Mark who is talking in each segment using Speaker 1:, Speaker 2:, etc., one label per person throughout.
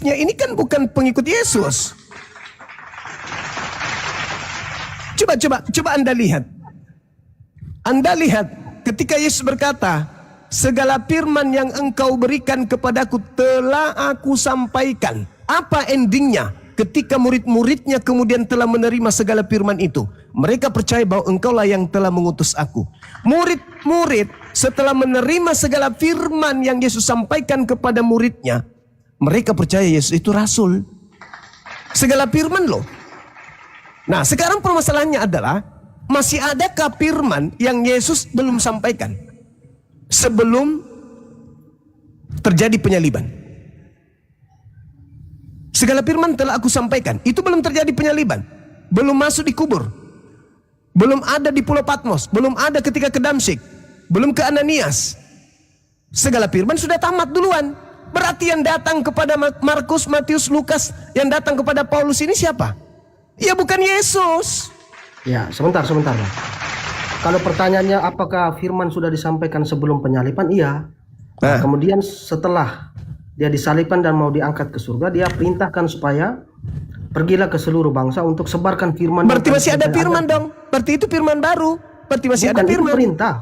Speaker 1: ini kan bukan pengikut Yesus. Coba Anda lihat. Anda lihat ketika Yesus berkata, segala firman yang engkau berikan kepadaku telah aku sampaikan. Apa endingnya? Ketika murid-muridnya kemudian telah menerima segala firman itu, mereka percaya bahwa engkaulah yang telah mengutus aku. Murid-murid setelah menerima segala firman yang Yesus sampaikan kepada muridnya, mereka percaya Yesus itu rasul. Segala firman loh. Nah, sekarang permasalahannya adalah, masih adakah firman yang Yesus belum sampaikan sebelum terjadi penyaliban? Segala firman telah aku sampaikan. Itu belum terjadi penyaliban. Belum masuk di kubur. Belum ada di Pulau Patmos. Belum ada ketika ke Damsyik. Belum ke Ananias. Segala firman sudah tamat duluan. Berarti yang datang kepada Markus, Matius, Lukas, yang datang kepada Paulus ini siapa? Ya bukan Yesus.
Speaker 2: Ya, sebentar Bang. Kalau pertanyaannya apakah firman sudah disampaikan sebelum penyaliban? Iya. Nah, kemudian setelah dia disalibkan dan mau diangkat ke surga, dia perintahkan supaya pergilah ke seluruh bangsa untuk sebarkan firman.
Speaker 1: Berarti masih ada firman dong. Berarti itu firman baru. Berarti masih ada firman.
Speaker 2: Itu perintah.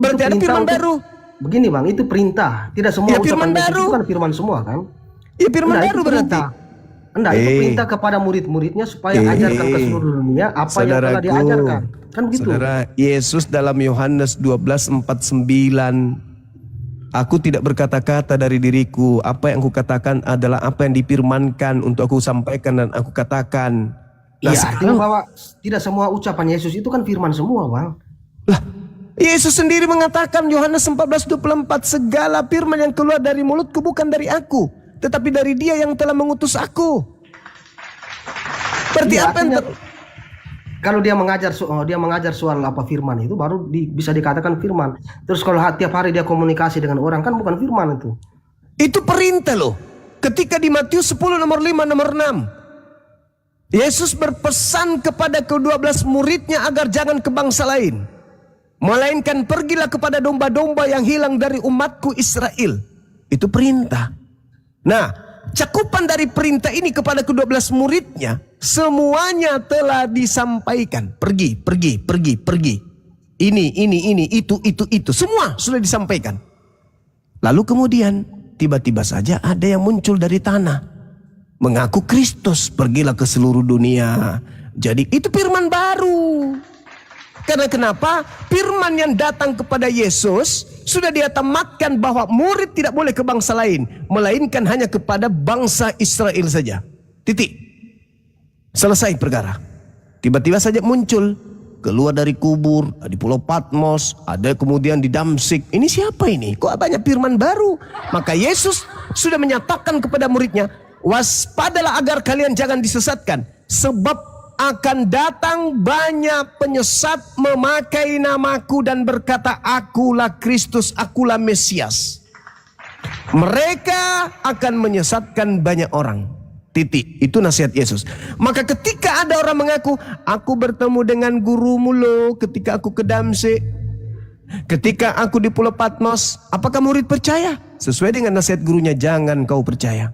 Speaker 1: Berarti ada firman baru.
Speaker 2: Begini Bang, itu perintah. Tidak semua
Speaker 1: ya,
Speaker 2: ucapan
Speaker 1: baru.
Speaker 2: itu kan firman semua kan?
Speaker 1: Ya firman baru berarti.
Speaker 2: Itu perintah kepada murid-muridnya supaya ajarkan ke seluruh dunia apa yang telah diajarkan. Kan begitu.
Speaker 1: Saudara, Yesus dalam Yohanes 12:49, aku tidak berkata-kata dari diriku, apa yang aku katakan adalah apa yang difirmankan untuk aku sampaikan dan aku katakan.
Speaker 2: Iya, artinya bahwa tidak semua ucapan Yesus itu kan firman semua, Bang.
Speaker 1: Lah, Yesus sendiri mengatakan Yohanes 14:24, segala firman yang keluar dari mulutku bukan dari aku, tetapi dari Dia yang telah mengutus aku. Berarti apa yang
Speaker 2: kalau dia mengajar soal apa firman itu baru bisa dikatakan firman. Terus kalau tiap hari dia komunikasi dengan orang kan bukan firman itu.
Speaker 1: Itu perintah loh. Ketika di Matius 10 nomor 5 nomor 6, Yesus berpesan kepada ke-12 muridnya agar jangan ke bangsa lain, melainkan pergilah kepada domba-domba yang hilang dari umatku Israel. Itu perintah. Nah, cakupan dari perintah ini kepada ke-12 muridnya semuanya telah disampaikan. Pergi. Ini, itu. Semua sudah disampaikan. Lalu kemudian tiba-tiba saja ada yang muncul dari tanah, mengaku Kristus, pergilah ke seluruh dunia. Jadi itu firman baru. Karena kenapa? Firman yang datang kepada Yesus sudah dia tamatkan bahwa murid tidak boleh ke bangsa lain, melainkan hanya kepada bangsa Israel saja. Titik. Selesai perkara. Tiba-tiba saja muncul, keluar dari kubur, di Pulau Patmos, ada kemudian di Damsyik. Ini siapa ini? Kok banyak firman baru? Maka Yesus sudah menyatakan kepada muridnya, waspadalah agar kalian jangan disesatkan, sebab akan datang banyak penyesat memakai namaku dan berkata, akulah Kristus, akulah Mesias. Mereka akan menyesatkan banyak orang. Titik. Itu nasihat Yesus. Maka ketika ada orang mengaku, aku bertemu dengan gurumu loh ketika aku ke Damsyik, ketika aku di Pulau Patmos, apakah murid percaya? Sesuai dengan nasihat gurunya, jangan kau percaya.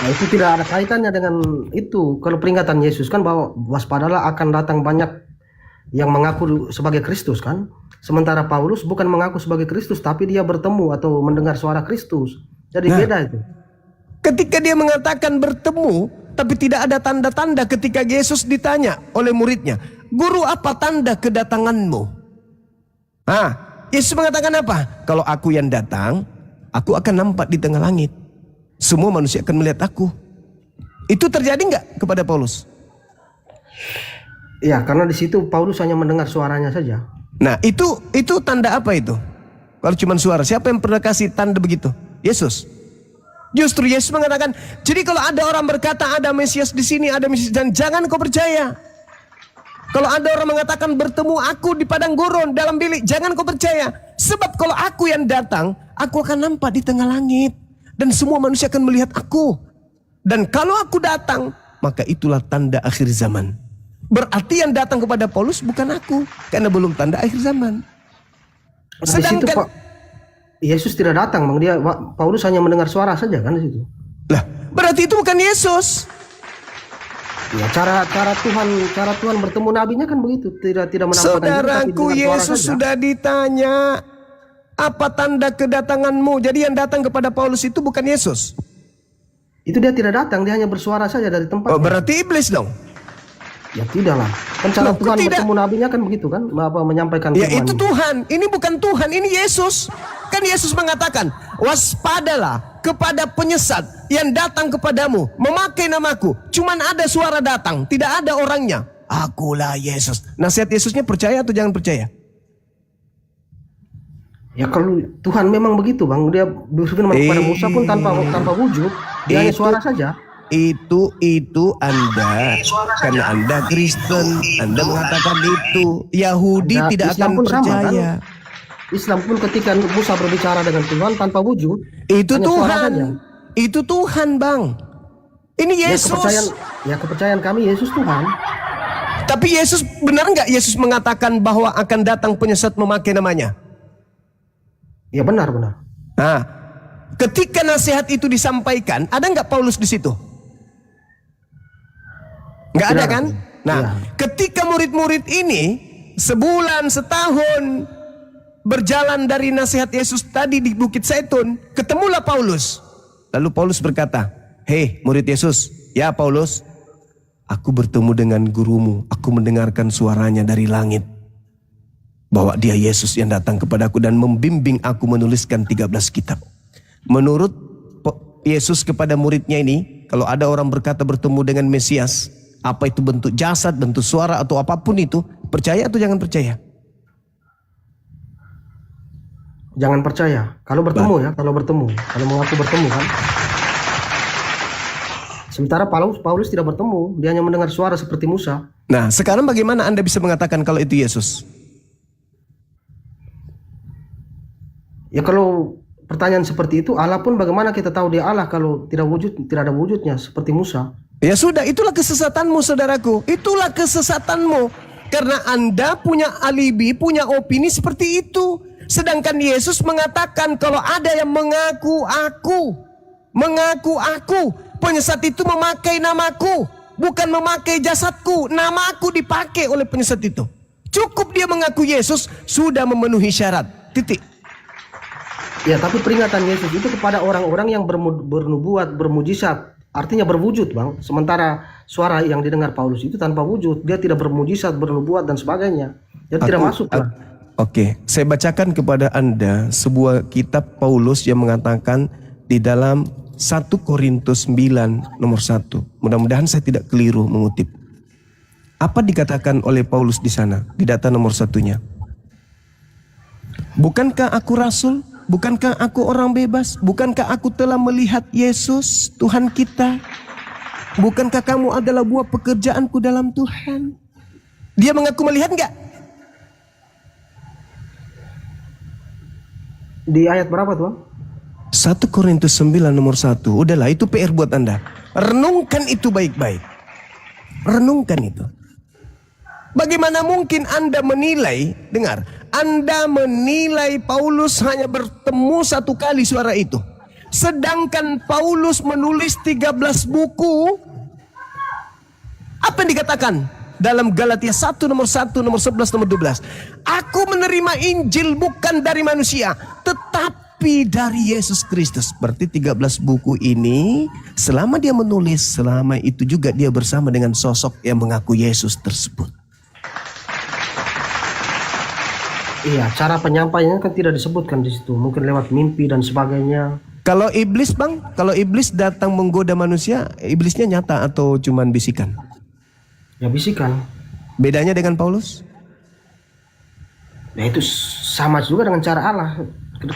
Speaker 2: Nah, itu tidak ada kaitannya dengan itu. Kalau peringatan Yesus kan bahwa waspadalah akan datang banyak yang mengaku sebagai Kristus kan. Sementara Paulus bukan mengaku sebagai Kristus, tapi dia bertemu atau mendengar suara Kristus. Jadi beda itu.
Speaker 1: Ketika dia mengatakan bertemu, tapi tidak ada tanda-tanda, ketika Yesus ditanya oleh muridnya, guru apa tanda kedatanganmu? Yesus mengatakan apa? Kalau aku yang datang, aku akan nampak di tengah langit. Semua manusia akan melihat aku. Itu terjadi nggak kepada Paulus?
Speaker 2: Ya, karena di situ Paulus hanya mendengar suaranya saja.
Speaker 1: Nah, itu tanda apa itu? Kalau cuma suara, siapa yang pernah kasih tanda begitu? Yesus. Justru Yesus mengatakan, jadi kalau ada orang berkata ada Mesias di sini, ada Mesias, dan jangan kau percaya. Kalau ada orang mengatakan bertemu aku di padang gurun dalam bilik, jangan kau percaya. Sebab kalau aku yang datang, aku akan nampak di tengah langit. Dan semua manusia akan melihat aku. Dan kalau aku datang, maka itulah tanda akhir zaman. Berarti yang datang kepada Paulus bukan aku, karena belum tanda akhir zaman. Sedangkan
Speaker 2: Yesus tidak datang, Bang. Paulus hanya mendengar suara saja kan di situ.
Speaker 1: Lah, berarti itu bukan Yesus.
Speaker 2: Ya, cara Tuhan bertemu nabinya kan begitu, tidak menampakkan diri, tapi
Speaker 1: Saudaraku,
Speaker 2: dengar suara
Speaker 1: Yesus
Speaker 2: saja.
Speaker 1: sudah ditanya, apa tanda kedatanganmu? Jadi yang datang kepada Paulus itu bukan Yesus.
Speaker 2: Itu dia tidak datang, dia hanya bersuara saja dari tempat.
Speaker 1: Oh, berarti iblis dong.
Speaker 2: Ya tidaklah. Kan cara
Speaker 1: Loh,
Speaker 2: Tuhan
Speaker 1: tidak.
Speaker 2: bertemu nabinya kan begitu kan, menyampaikan
Speaker 1: Ya
Speaker 2: firman.
Speaker 1: itu Tuhan, ini bukan Tuhan, ini Yesus. Kan Yesus mengatakan, waspadalah kepada penyesat yang datang kepadamu, memakai namaku. Cuman ada suara datang, tidak ada orangnya. Akulah Yesus. Nasihat Yesusnya percaya atau jangan percaya?
Speaker 2: Ya kalau Tuhan memang begitu, Bang, dia berfirman kepada Musa pun tanpa wujud, dia hanya suara saja.
Speaker 1: Itu Anda, karena Anda Kristen, Anda mengatakan itu. Yahudi tidak
Speaker 2: Islam
Speaker 1: akan
Speaker 2: pun sama,
Speaker 1: percaya.
Speaker 2: kan? Islam pun ketika Musa berbicara dengan Tuhan tanpa wujud,
Speaker 1: Itu
Speaker 2: hanya suara saja.
Speaker 1: Tuhan. Itu Tuhan, Bang. Ini Yesus.
Speaker 2: Kepercayaan kami Yesus Tuhan.
Speaker 1: Tapi Yesus, benar nggak Yesus mengatakan bahwa akan datang penyesat memakai namanya?
Speaker 2: Ya benar.
Speaker 1: Nah, ketika nasihat itu disampaikan, ada nggak Paulus di situ? Nggak ada
Speaker 2: Tidak.
Speaker 1: kan? Nah,
Speaker 2: Iya.
Speaker 1: ketika murid-murid ini sebulan, setahun berjalan dari nasihat Yesus tadi di Bukit Zaitun, ketemulah Paulus. Lalu Paulus berkata, "Hei murid Yesus, ya Paulus, aku bertemu dengan gurumu, aku mendengarkan suaranya dari langit. Bahwa dia Yesus yang datang kepadaku dan membimbing aku menuliskan 13 kitab." Menurut Yesus kepada muridnya ini, kalau ada orang berkata bertemu dengan Mesias, apa itu bentuk jasad, bentuk suara atau apapun itu, percaya atau jangan percaya?
Speaker 2: Jangan percaya. Kalau bertemu kalau mengaku bertemu kan. Sementara Paulus tidak bertemu, dia hanya mendengar suara seperti Musa.
Speaker 1: Nah, sekarang bagaimana Anda bisa mengatakan kalau itu Yesus?
Speaker 2: Ya kalau pertanyaan seperti itu, Allah pun bagaimana kita tahu dia Allah kalau tidak ada wujudnya seperti Musa?
Speaker 1: Ya sudah, itulah kesesatanmu saudaraku. Itulah kesesatanmu. Karena Anda punya alibi, punya opini seperti itu. Sedangkan Yesus mengatakan kalau ada yang mengaku aku, penyesat itu memakai namaku, bukan memakai jasadku. Namaku dipakai oleh penyesat itu. Cukup dia mengaku Yesus, sudah memenuhi syarat. Titik.
Speaker 2: Ya, tapi peringatan Yesus itu kepada orang-orang yang bernubuat, bermujizat, artinya berwujud, Bang. Sementara suara yang didengar Paulus itu tanpa wujud, dia tidak bermujizat, bernubuat dan sebagainya. Jadi tidak masuk.
Speaker 1: Oke, saya bacakan kepada Anda sebuah kitab Paulus yang mengatakan di dalam 1 Korintus 9 nomor 1. Mudah-mudahan saya tidak keliru mengutip. Apa dikatakan oleh Paulus di sana? Di data nomor 1-nya. Bukankah aku rasul? Bukankah aku orang bebas? Bukankah aku telah melihat Yesus, Tuhan kita? Bukankah kamu adalah buah pekerjaanku dalam Tuhan? Dia mengaku melihat enggak?
Speaker 2: Di ayat berapa tuh?
Speaker 1: 1 Korintus 9 nomor 1. Udahlah, itu PR buat Anda. Renungkan itu baik-baik. Renungkan itu. Bagaimana mungkin Anda menilai, dengar, Anda menilai Paulus hanya bertemu satu kali suara itu. Sedangkan Paulus menulis 13 buku. Apa yang dikatakan? Dalam Galatia 1 nomor 1, nomor 11, nomor 12. Aku menerima Injil bukan dari manusia, tetapi dari Yesus Kristus. Berarti 13 buku ini, selama dia menulis, selama itu juga dia bersama dengan sosok yang mengaku Yesus tersebut.
Speaker 2: Iya, cara penyampaiannya kan tidak disebutkan di situ. Mungkin lewat mimpi dan sebagainya.
Speaker 1: Kalau iblis, Bang, kalau iblis datang menggoda manusia, iblisnya nyata atau cuman bisikan?
Speaker 2: Ya bisikan.
Speaker 1: Bedanya dengan Paulus?
Speaker 2: Nah itu sama juga dengan cara Allah.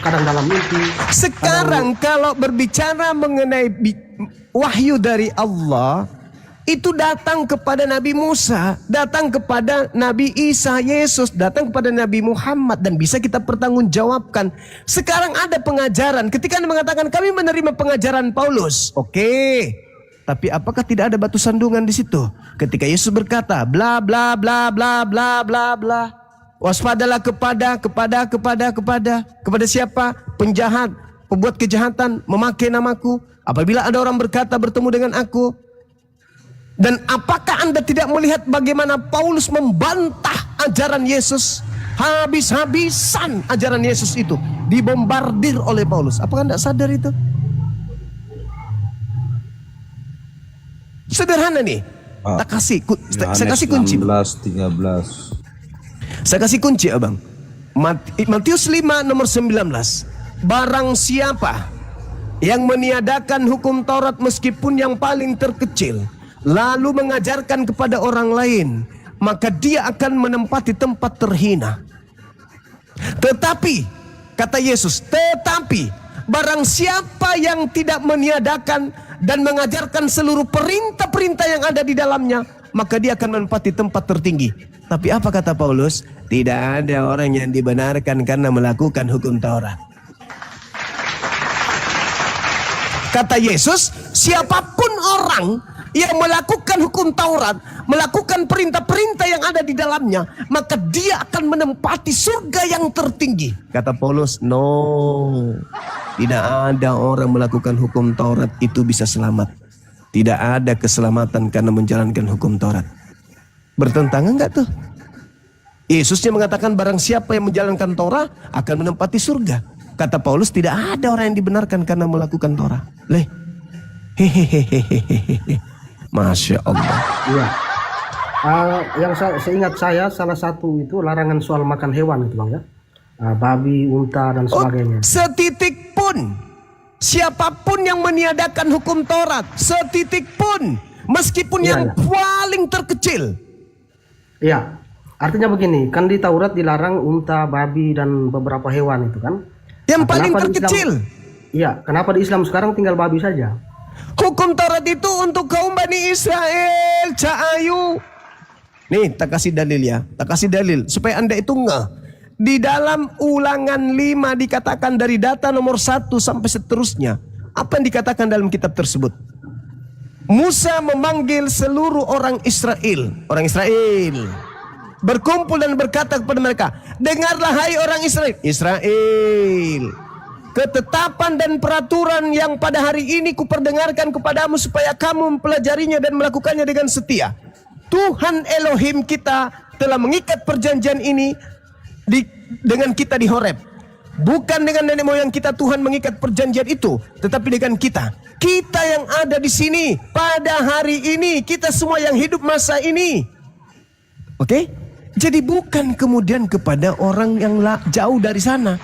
Speaker 2: Kadang dalam mimpi.
Speaker 1: Sekarang kalau berbicara mengenai wahyu dari Allah, itu datang kepada Nabi Musa, datang kepada Nabi Isa, Yesus, datang kepada Nabi Muhammad, dan bisa kita pertanggungjawabkan. Sekarang ada pengajaran. Ketika Anda mengatakan kami menerima pengajaran Paulus, oke. Tapi apakah tidak ada batu sandungan di situ? Ketika Yesus berkata, bla bla bla bla bla bla bla. Waspadalah kepada siapa? Penjahat, pembuat kejahatan, memakai namaku. Apabila ada orang berkata bertemu dengan aku. Dan apakah Anda tidak melihat bagaimana Paulus membantah ajaran Yesus? Habis-habisan ajaran Yesus itu dibombardir oleh Paulus. Apakah Anda sadar itu? Sederhana nih. Saya kasih kunci.
Speaker 3: 13.
Speaker 1: Saya kasih kunci abang. Matius 5 nomor 19. Barang siapa yang meniadakan hukum Taurat meskipun yang paling terkecil, lalu mengajarkan kepada orang lain, maka dia akan menempati tempat terhina. Tetapi, kata Yesus, tetapi barang siapa yang tidak meniadakan dan mengajarkan seluruh perintah-perintah yang ada di dalamnya, maka dia akan menempati tempat tertinggi. Tapi apa kata Paulus? Tidak ada orang yang dibenarkan karena melakukan hukum Taurat. Kata Yesus, siapapun orang yang melakukan hukum Taurat, melakukan perintah-perintah yang ada di dalamnya, maka dia akan menempati surga yang tertinggi. Kata Paulus, no, tidak ada orang melakukan hukum Taurat itu bisa selamat. Tidak ada keselamatan karena menjalankan hukum Taurat. Bertentangan enggak tuh? Yesusnya mengatakan barang siapa yang menjalankan Taurat akan menempati surga. Kata Paulus, tidak ada orang yang dibenarkan karena melakukan Taurat. Hehehehehehe. Masya Allah.
Speaker 2: Iya. Yang seingat saya salah satu itu larangan soal makan hewan itu bang ya. Babi, unta dan sebagainya.
Speaker 1: Setitik pun. Siapapun yang meniadakan hukum Taurat, setitik pun, meskipun yang paling terkecil.
Speaker 2: Iya. Artinya begini, kan di Taurat dilarang unta, babi dan beberapa hewan itu kan.
Speaker 1: Yang paling terkecil.
Speaker 2: Iya, kenapa di Islam sekarang tinggal babi saja?
Speaker 1: Hukum Taurat itu untuk kaum Bani Israel, Cahayu. Nih, tak kasih dalil ya. Tak kasih dalil supaya Anda itu ngeh. Di dalam Ulangan 5 dikatakan dari data nomor 1 sampai seterusnya. Apa yang dikatakan dalam kitab tersebut? Musa memanggil seluruh orang Israel. Orang Israel berkumpul dan berkata kepada mereka, dengarlah hai orang Israel. Israel, ketetapan dan peraturan yang pada hari ini kuperdengarkan kepadamu supaya kamu mempelajarinya dan melakukannya dengan setia. Tuhan Elohim kita telah mengikat perjanjian ini dengan kita di Horeb. Bukan dengan nenek moyang kita Tuhan mengikat perjanjian itu, tetapi dengan kita. Kita yang ada di sini pada hari ini, kita semua yang hidup masa ini. Oke? Jadi bukan kemudian kepada orang yang jauh dari sana.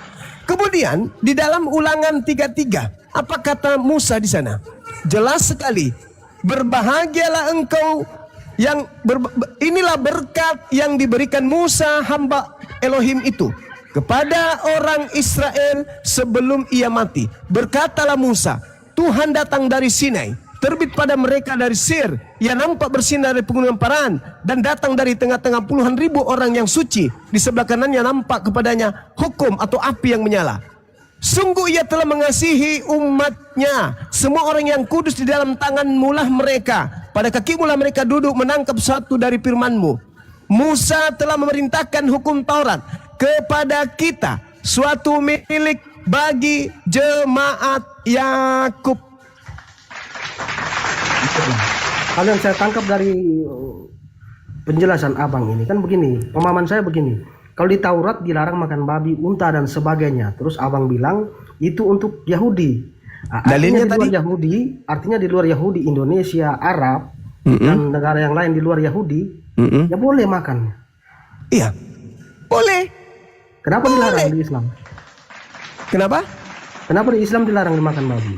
Speaker 1: Kemudian di dalam Ulangan 33, apa kata Musa di sana? Jelas sekali. Berbahagialah engkau yang inilah berkat yang diberikan Musa hamba Elohim itu kepada orang Israel sebelum ia mati. Berkatalah Musa, Tuhan datang dari Sinai, terbit pada mereka dari Sir, ia nampak bersinar dari pegunungan Paran, dan datang dari tengah-tengah puluhan ribu orang yang suci. Di sebelah kanannya nampak kepadanya hukum atau api yang menyala. Sungguh ia telah mengasihi umatnya. Semua orang yang kudus di dalam tangan mulah mereka. Pada kaki mulah mereka duduk menangkap satu dari firman-Mu. Musa telah memerintahkan hukum Taurat kepada kita, suatu milik bagi jemaat Yakub.
Speaker 2: Kalau yang saya tangkap dari penjelasan abang ini kan begini, pemahaman saya begini. Kalau di Taurat dilarang makan babi, unta dan sebagainya. Terus abang bilang itu untuk Yahudi. Dalilnya di luar tadi Yahudi, artinya di luar Yahudi, Indonesia, Arab, dan negara yang lain di luar Yahudi, ya boleh makan.
Speaker 1: Iya, boleh.
Speaker 2: Kenapa dilarang di Islam?
Speaker 1: Kenapa?
Speaker 2: Kenapa di Islam dilarang dimakan babi?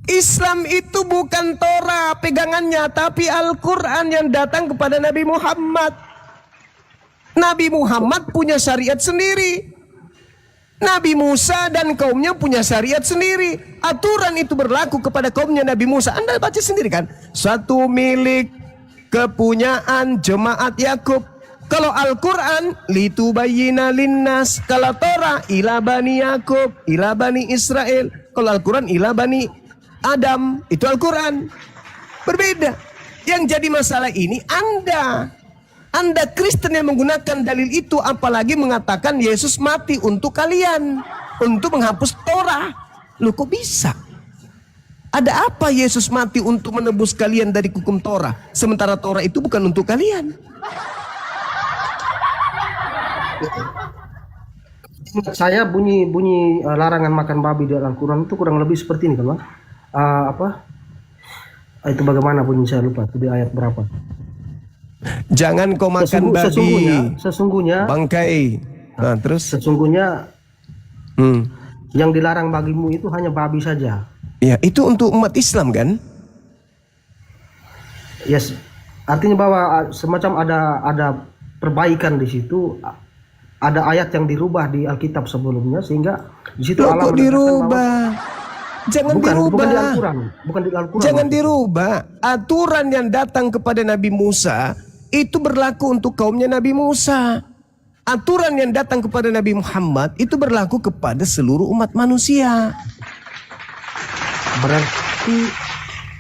Speaker 1: Islam itu bukan Torah pegangannya, tapi Al-Quran yang datang kepada Nabi Muhammad. Nabi Muhammad punya syariat sendiri. Nabi Musa dan kaumnya punya syariat sendiri. Aturan itu berlaku kepada kaumnya Nabi Musa. Anda baca sendiri kan? Suatu milik kepunyaan jemaat Yakub. Kalau Al-Quran, litubayyina linnas. Kalau Torah, ila bani Yakub, ila bani Israel. Kalau Al-Quran, ila bani Adam. Itu Al-Quran. Berbeda. Yang jadi masalah ini Anda. Anda Kristen yang menggunakan dalil itu, apalagi mengatakan Yesus mati untuk kalian, untuk menghapus Torah. Loh, kok bisa? Ada apa Yesus mati untuk menebus kalian dari hukum Torah, sementara Torah itu bukan untuk kalian?
Speaker 2: Saya bunyi larangan makan babi di Al-Quran itu kurang lebih seperti ini kan, Bang. Itu bagaimana bunyi, saya lupa itu di ayat berapa.
Speaker 1: Jangan kau makan babi,
Speaker 2: sesungguhnya
Speaker 1: bangkai. Nah, terus
Speaker 2: sesungguhnya yang dilarang bagimu itu hanya babi saja.
Speaker 1: Ya, itu untuk umat Islam kan?
Speaker 2: Yes, artinya bahwa semacam ada perbaikan di situ. Ada ayat yang dirubah di Alkitab sebelumnya sehingga di situ Allah
Speaker 1: kok dirubah? Jangan dirubah.
Speaker 2: Bukan di Al-Quran, bukan di Al-Quran.
Speaker 1: Jangan dirubah. Aturan yang datang kepada Nabi Musa itu berlaku untuk kaumnya Nabi Musa. Aturan yang datang kepada Nabi Muhammad itu berlaku kepada seluruh umat manusia.
Speaker 2: Berarti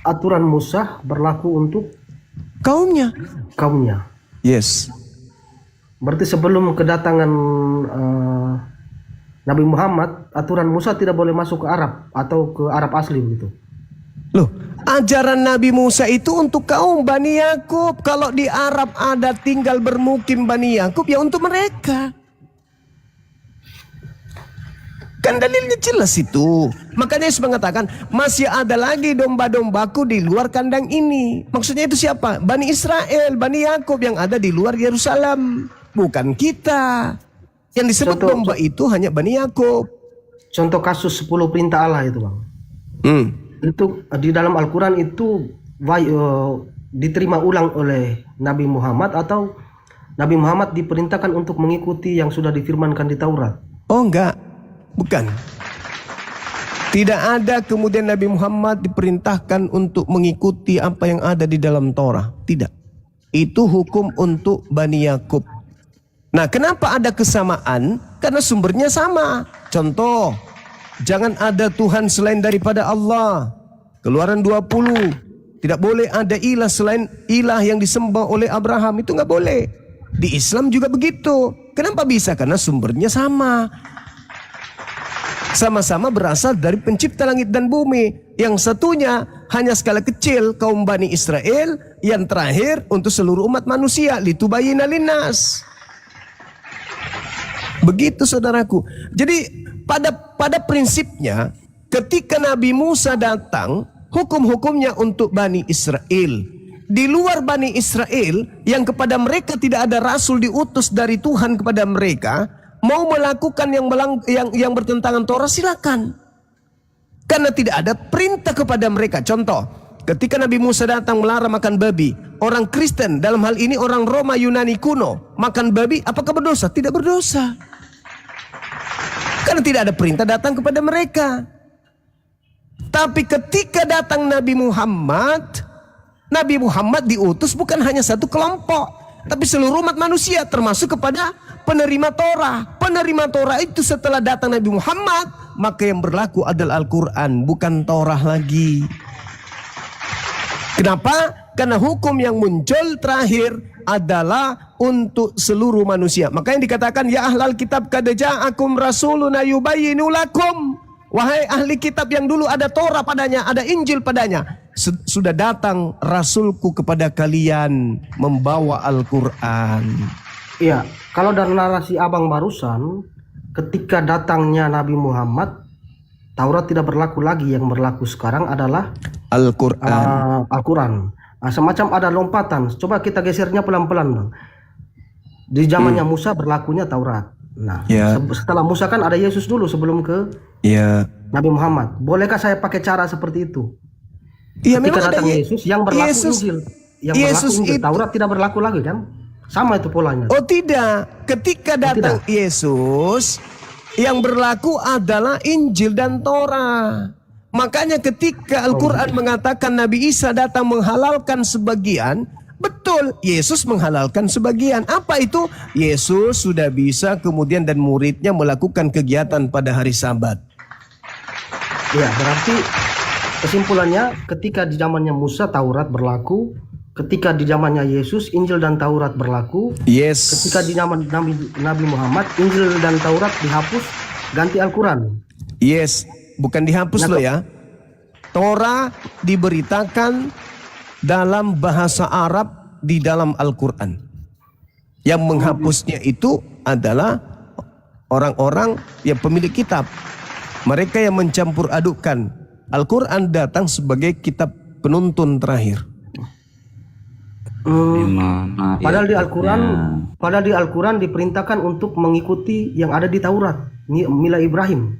Speaker 2: aturan Musa berlaku untuk
Speaker 1: kaumnya. Yes.
Speaker 2: Berarti sebelum kedatangan Nabi Muhammad, aturan Musa tidak boleh masuk ke Arab atau ke Arab asli begitu.
Speaker 1: Loh, ajaran Nabi Musa itu untuk kaum Bani Yakub. Kalau di Arab ada tinggal bermukim Bani Yakub, ya untuk mereka. Kan dalilnya jelas itu. Makanya Yesus mengatakan, masih ada lagi domba-dombaku di luar kandang ini. Maksudnya itu siapa? Bani Israel, Bani Yakub yang ada di luar Yerusalem. Bukan kita. Yang disebut domba itu hanya Bani Yakub.
Speaker 2: Contoh kasus 10 perintah Allah itu, Bang. Itu di dalam Al-Quran itu diterima ulang oleh Nabi Muhammad atau Nabi Muhammad diperintahkan untuk mengikuti yang sudah difirmankan di Taurat?
Speaker 1: Oh enggak, bukan. Tidak ada kemudian Nabi Muhammad diperintahkan untuk mengikuti apa yang ada di dalam Torah. Tidak. Itu hukum untuk Bani Yakub. Nah, kenapa ada kesamaan? Karena sumbernya sama. Contoh, jangan ada Tuhan selain daripada Allah. Keluaran 20. Tidak boleh ada ilah selain ilah yang disembah oleh Abraham. Itu nggak boleh. Di Islam juga begitu. Kenapa bisa? Karena sumbernya sama. Sama-sama berasal dari pencipta langit dan bumi. Yang satunya hanya skala kecil kaum Bani Israel. Yang terakhir untuk seluruh umat manusia. Litubayyina linnas. Begitu saudaraku. Jadi pada prinsipnya ketika Nabi Musa datang, hukum-hukumnya untuk Bani Israel. Di luar Bani Israel yang kepada mereka tidak ada rasul diutus dari Tuhan kepada mereka, mau melakukan yang bertentangan Torah silakan. Karena tidak ada perintah kepada mereka. Contoh, ketika Nabi Musa datang melarang makan babi, orang Kristen dalam hal ini orang Roma Yunani kuno makan babi, apakah berdosa? Tidak berdosa. Karena tidak ada perintah datang kepada mereka. Tapi ketika datang Nabi Muhammad diutus bukan hanya satu kelompok, tapi seluruh umat manusia termasuk kepada penerima Torah. Penerima Torah itu setelah datang Nabi Muhammad, maka yang berlaku adalah Al-Quran, bukan Torah lagi. Kenapa? Karena hukum yang muncul terakhir adalah untuk seluruh manusia. Makanya dikatakan, ya ahlal kitab qad ja'akum rasuluna yubayyinu lakum. Wahai ahli kitab yang dulu ada Torah padanya, ada Injil padanya, sudah datang rasulku kepada kalian membawa Al-Quran.
Speaker 2: Iya, kalau dari narasi abang barusan, ketika datangnya Nabi Muhammad, Taurat tidak berlaku lagi. Yang berlaku sekarang adalah Al-Quran. Semacam ada lompatan. Coba kita gesernya pelan-pelan, Bang. Di zamannya Musa berlakunya Taurat. Nah, setelah Musa kan ada Yesus dulu sebelum ke Nabi Muhammad. Bolehkah saya pakai cara seperti itu?
Speaker 1: Iya,
Speaker 2: ketika datang Yesus yang berlaku Injil, yang berlaku Injil, Taurat tidak berlaku lagi kan? Sama itu polanya.
Speaker 1: Oh tidak, ketika datang Yesus yang berlaku adalah Injil dan Torah. Makanya ketika Al-Quran mengatakan Nabi Isa datang menghalalkan sebagian, betul, Yesus menghalalkan sebagian. Apa itu? Yesus sudah bisa kemudian dan muridnya melakukan kegiatan pada hari Sabat.
Speaker 2: Ya, berarti kesimpulannya ketika di zamannya Musa Taurat berlaku, ketika di zamannya Yesus Injil dan Taurat berlaku,
Speaker 1: Yes.
Speaker 2: ketika di zaman Nabi Muhammad Injil dan Taurat dihapus, ganti Al-Quran.
Speaker 1: Yes, bukan dihapus loh ya. Torah diberitakan dalam bahasa Arab di dalam Al-Quran. Yang menghapusnya itu adalah orang-orang yang pemilik kitab. Mereka yang mencampur adukkan. Al-Quran datang sebagai kitab penuntun terakhir.
Speaker 3: Gimana
Speaker 2: Padahal di Al-Quran diperintahkan untuk mengikuti yang ada di Taurat, Mila Ibrahim.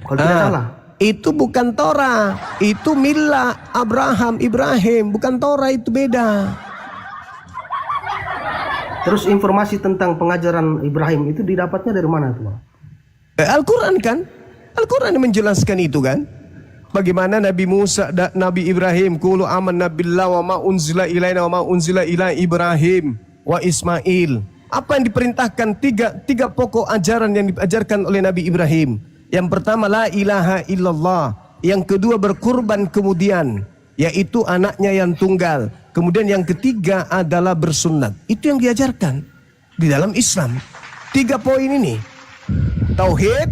Speaker 2: Kalau tidak salah.
Speaker 1: Itu bukan Torah, itu Mila Ibrahim, bukan Torah, itu beda.
Speaker 2: Terus informasi tentang pengajaran Ibrahim itu didapatnya dari mana tuh, Bang?
Speaker 1: Al-Quran kan? Al-Quran menjelaskan itu kan? Bagaimana Nabi Musa dan Nabi Ibrahim, qulu amanna billahi wa ma unzila ilaina wa ma unzila ila Ibrahim wa Ismail. Apa yang diperintahkan? Tiga pokok ajaran yang diajarkan oleh Nabi Ibrahim. Yang pertama la ilaha illallah. Yang kedua berkurban kemudian, yaitu anaknya yang tunggal. Kemudian yang ketiga adalah bersunat. Itu yang diajarkan di dalam Islam. 3 poin ini. Tauhid,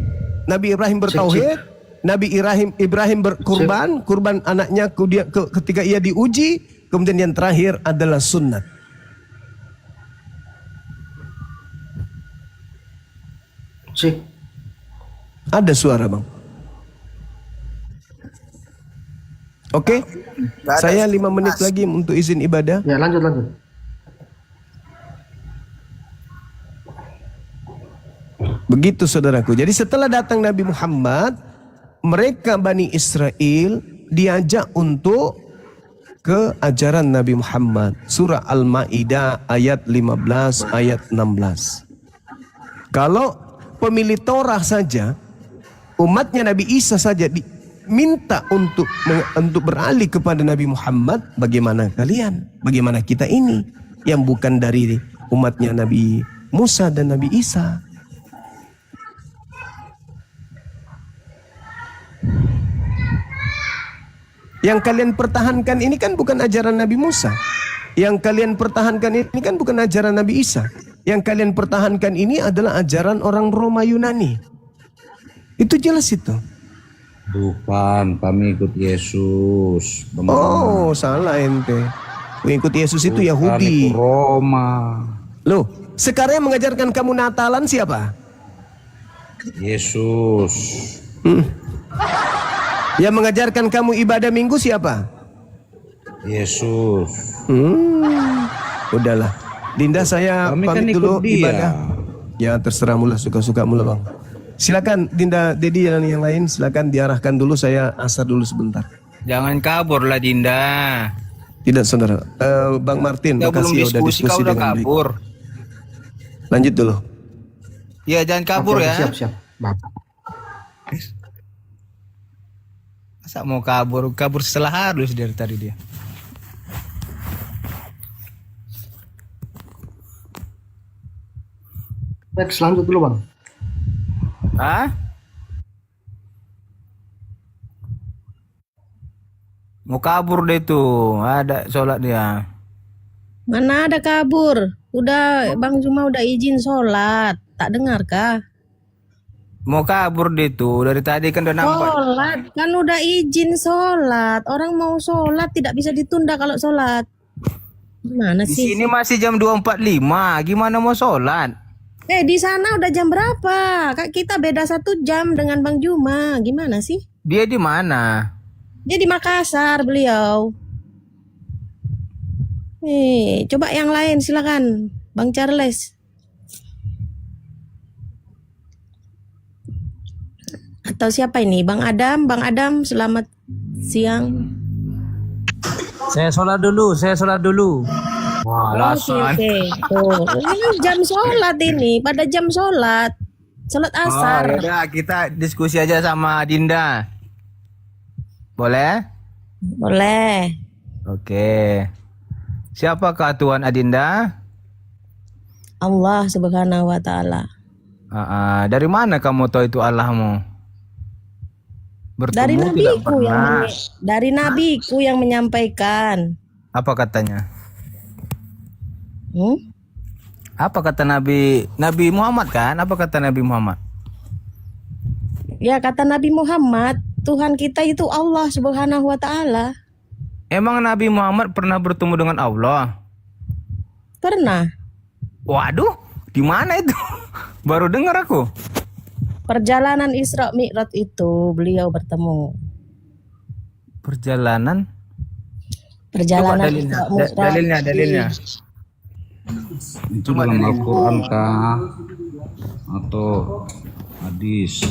Speaker 1: Nabi Ibrahim bertauhid. Nabi Ibrahim berkurban, kurban anaknya ketika ia diuji, kemudian yang terakhir adalah sunnat.
Speaker 2: Sih.
Speaker 1: Ada suara, Bang. Oke, saya 5 menit lagi untuk izin ibadah.
Speaker 2: Ya, lanjut.
Speaker 1: Begitu saudaraku. Jadi setelah datang Nabi Muhammad, mereka Bani Israel diajak untuk ke ajaran Nabi Muhammad. Surah Al-Ma'idah ayat 15, ayat 16. Kalau pemilih Torah saja, umatnya Nabi Isa saja diminta untuk beralih kepada Nabi Muhammad, bagaimana kalian? Bagaimana kita ini yang bukan dari umatnya Nabi Musa dan Nabi Isa? Yang kalian pertahankan ini kan bukan ajaran Nabi Musa. Yang kalian pertahankan ini kan bukan ajaran Nabi Isa. Yang kalian pertahankan ini adalah ajaran orang Roma Yunani. Itu jelas itu.
Speaker 3: Bukan, kami ikut Yesus.
Speaker 1: Oh, salah ente. Mengikut Yesus itu
Speaker 3: Bukan,
Speaker 1: Yahudi.
Speaker 3: ikut Roma.
Speaker 1: Loh, sekarang yang mengajarkan kamu Natalan siapa?
Speaker 3: Yesus.
Speaker 1: Yang mengajarkan kamu ibadah minggu siapa?
Speaker 3: Yesus.
Speaker 1: Udahlah. Dinda, saya
Speaker 3: Kami kan
Speaker 1: pamit
Speaker 3: ikut
Speaker 1: dulu
Speaker 3: dia.
Speaker 1: ibadah. Ya terserah mula, suka-suka mula, Bang. Silakan Dinda, Dedi dan yang lain silakan diarahkan dulu, saya asar dulu sebentar.
Speaker 4: Jangan kabur lah Dinda.
Speaker 1: Tidak saudara. Bang Martin,
Speaker 4: Kita belum
Speaker 1: makasih ya udah
Speaker 4: diskusi,
Speaker 1: diskusi
Speaker 4: kau udah
Speaker 1: dengan baik.
Speaker 4: kabur.
Speaker 1: Lanjut dulu.
Speaker 4: Ya jangan kabur
Speaker 2: Oke,
Speaker 4: ya.
Speaker 2: Siap. Bang.
Speaker 4: Masa mau kabur? Kabur setelah harus dari tadi dia.
Speaker 2: Next, lanjut dulu, Bang.
Speaker 4: Hah? Mau kabur deh tuh. Ada sholat dia.
Speaker 5: Mana ada kabur? Udah Bang Juma udah izin sholat. Tak dengar kah?
Speaker 4: Mau kabur deh tuh. Dari tadi kan udah nampak.
Speaker 5: Sholat kan udah izin sholat. Orang mau sholat tidak bisa ditunda kalau sholat. Gimana
Speaker 4: Di
Speaker 5: sih?
Speaker 4: sini masih jam 2.45. Gimana mau sholat?
Speaker 5: Di sana udah jam berapa? Kak, kita beda 1 jam dengan Bang Juma. Gimana sih?
Speaker 4: Dia di mana?
Speaker 5: Dia di Makassar beliau. Coba yang lain silakan, Bang Charles. Atau siapa ini? Bang Adam, selamat siang.
Speaker 6: Saya sholat dulu.
Speaker 4: Wah,
Speaker 5: Oke. Tuh, ini jam sholat ini, pada jam sholat asar.
Speaker 4: Yaudah, kita diskusi aja sama Dinda. Boleh?
Speaker 5: Boleh.
Speaker 4: Oke. Siapakah Tuhan Adinda?
Speaker 5: Allah Subhanahu wa taala.
Speaker 4: Dari mana kamu tahu itu Allahmu? Bertemu tidak pernah.
Speaker 5: Dari nabiku yang menyampaikan.
Speaker 4: Apa katanya? Apa kata Nabi Muhammad kan? Apa kata Nabi Muhammad?
Speaker 5: Ya kata Nabi Muhammad, Tuhan kita itu Allah Subhanahu wa taala.
Speaker 4: Emang Nabi Muhammad pernah bertemu dengan Allah?
Speaker 5: Pernah.
Speaker 4: Waduh, di mana itu? Baru dengar aku.
Speaker 5: Perjalanan Isra Mi'raj itu beliau bertemu.
Speaker 4: Perjalanan
Speaker 5: Perjalanan
Speaker 4: dalilnya,
Speaker 5: Isra Mi'raj.
Speaker 4: dalilnya.
Speaker 3: Itu dalam Al-Quran kah? Atau hadis?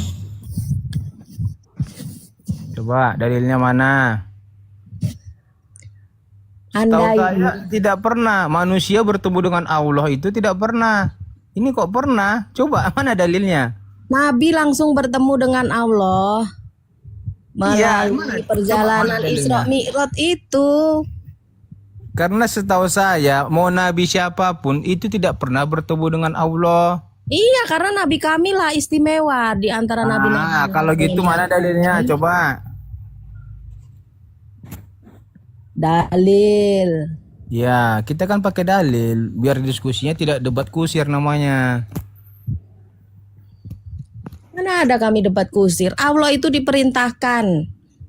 Speaker 4: Coba dalilnya mana? Tahu
Speaker 5: Andai
Speaker 4: saya tidak pernah manusia bertemu dengan Allah itu tidak pernah. Ini kok pernah? Coba mana dalilnya?
Speaker 5: Nabi langsung bertemu dengan Allah
Speaker 4: Iya,
Speaker 5: melalui
Speaker 4: mana?
Speaker 5: perjalanan
Speaker 4: Coba, mana
Speaker 5: Isra
Speaker 4: dalilnya?
Speaker 5: Mi'raj itu.
Speaker 4: Karena setahu saya mau nabi siapapun itu tidak pernah bertemu dengan Allah.
Speaker 5: Iya, karena Nabi kami lah istimewa di antara nabi-nabi.
Speaker 4: Kalau gitu mana dalilnya? Coba.
Speaker 5: Dalil.
Speaker 4: Ya, kita kan pakai dalil biar diskusinya tidak debat kusir namanya.
Speaker 5: Mana ada kami debat kusir? Allah itu diperintahkan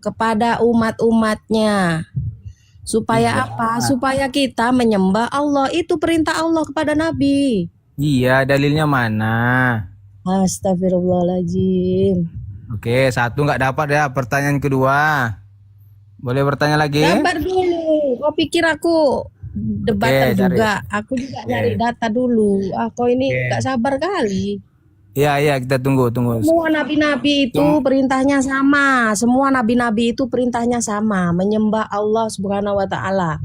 Speaker 5: kepada umat-umatnya. Supaya apa? Supaya kita menyembah Allah. Itu perintah Allah kepada Nabi.
Speaker 4: Iya, dalilnya mana?
Speaker 5: Astagfirullahaladzim.
Speaker 4: Oke, satu nggak dapat ya. Pertanyaan kedua. Boleh bertanya lagi?
Speaker 5: Sabar dulu. Kau pikir aku debatan
Speaker 4: Oke, cari.
Speaker 5: juga? Aku juga nyari data dulu. Aku ini gak sabar kali.
Speaker 4: Iya, kita tunggu.
Speaker 5: Semua nabi-nabi itu perintahnya sama. Semua nabi-nabi itu perintahnya sama. Menyembah Allah Subhanahu wa taala.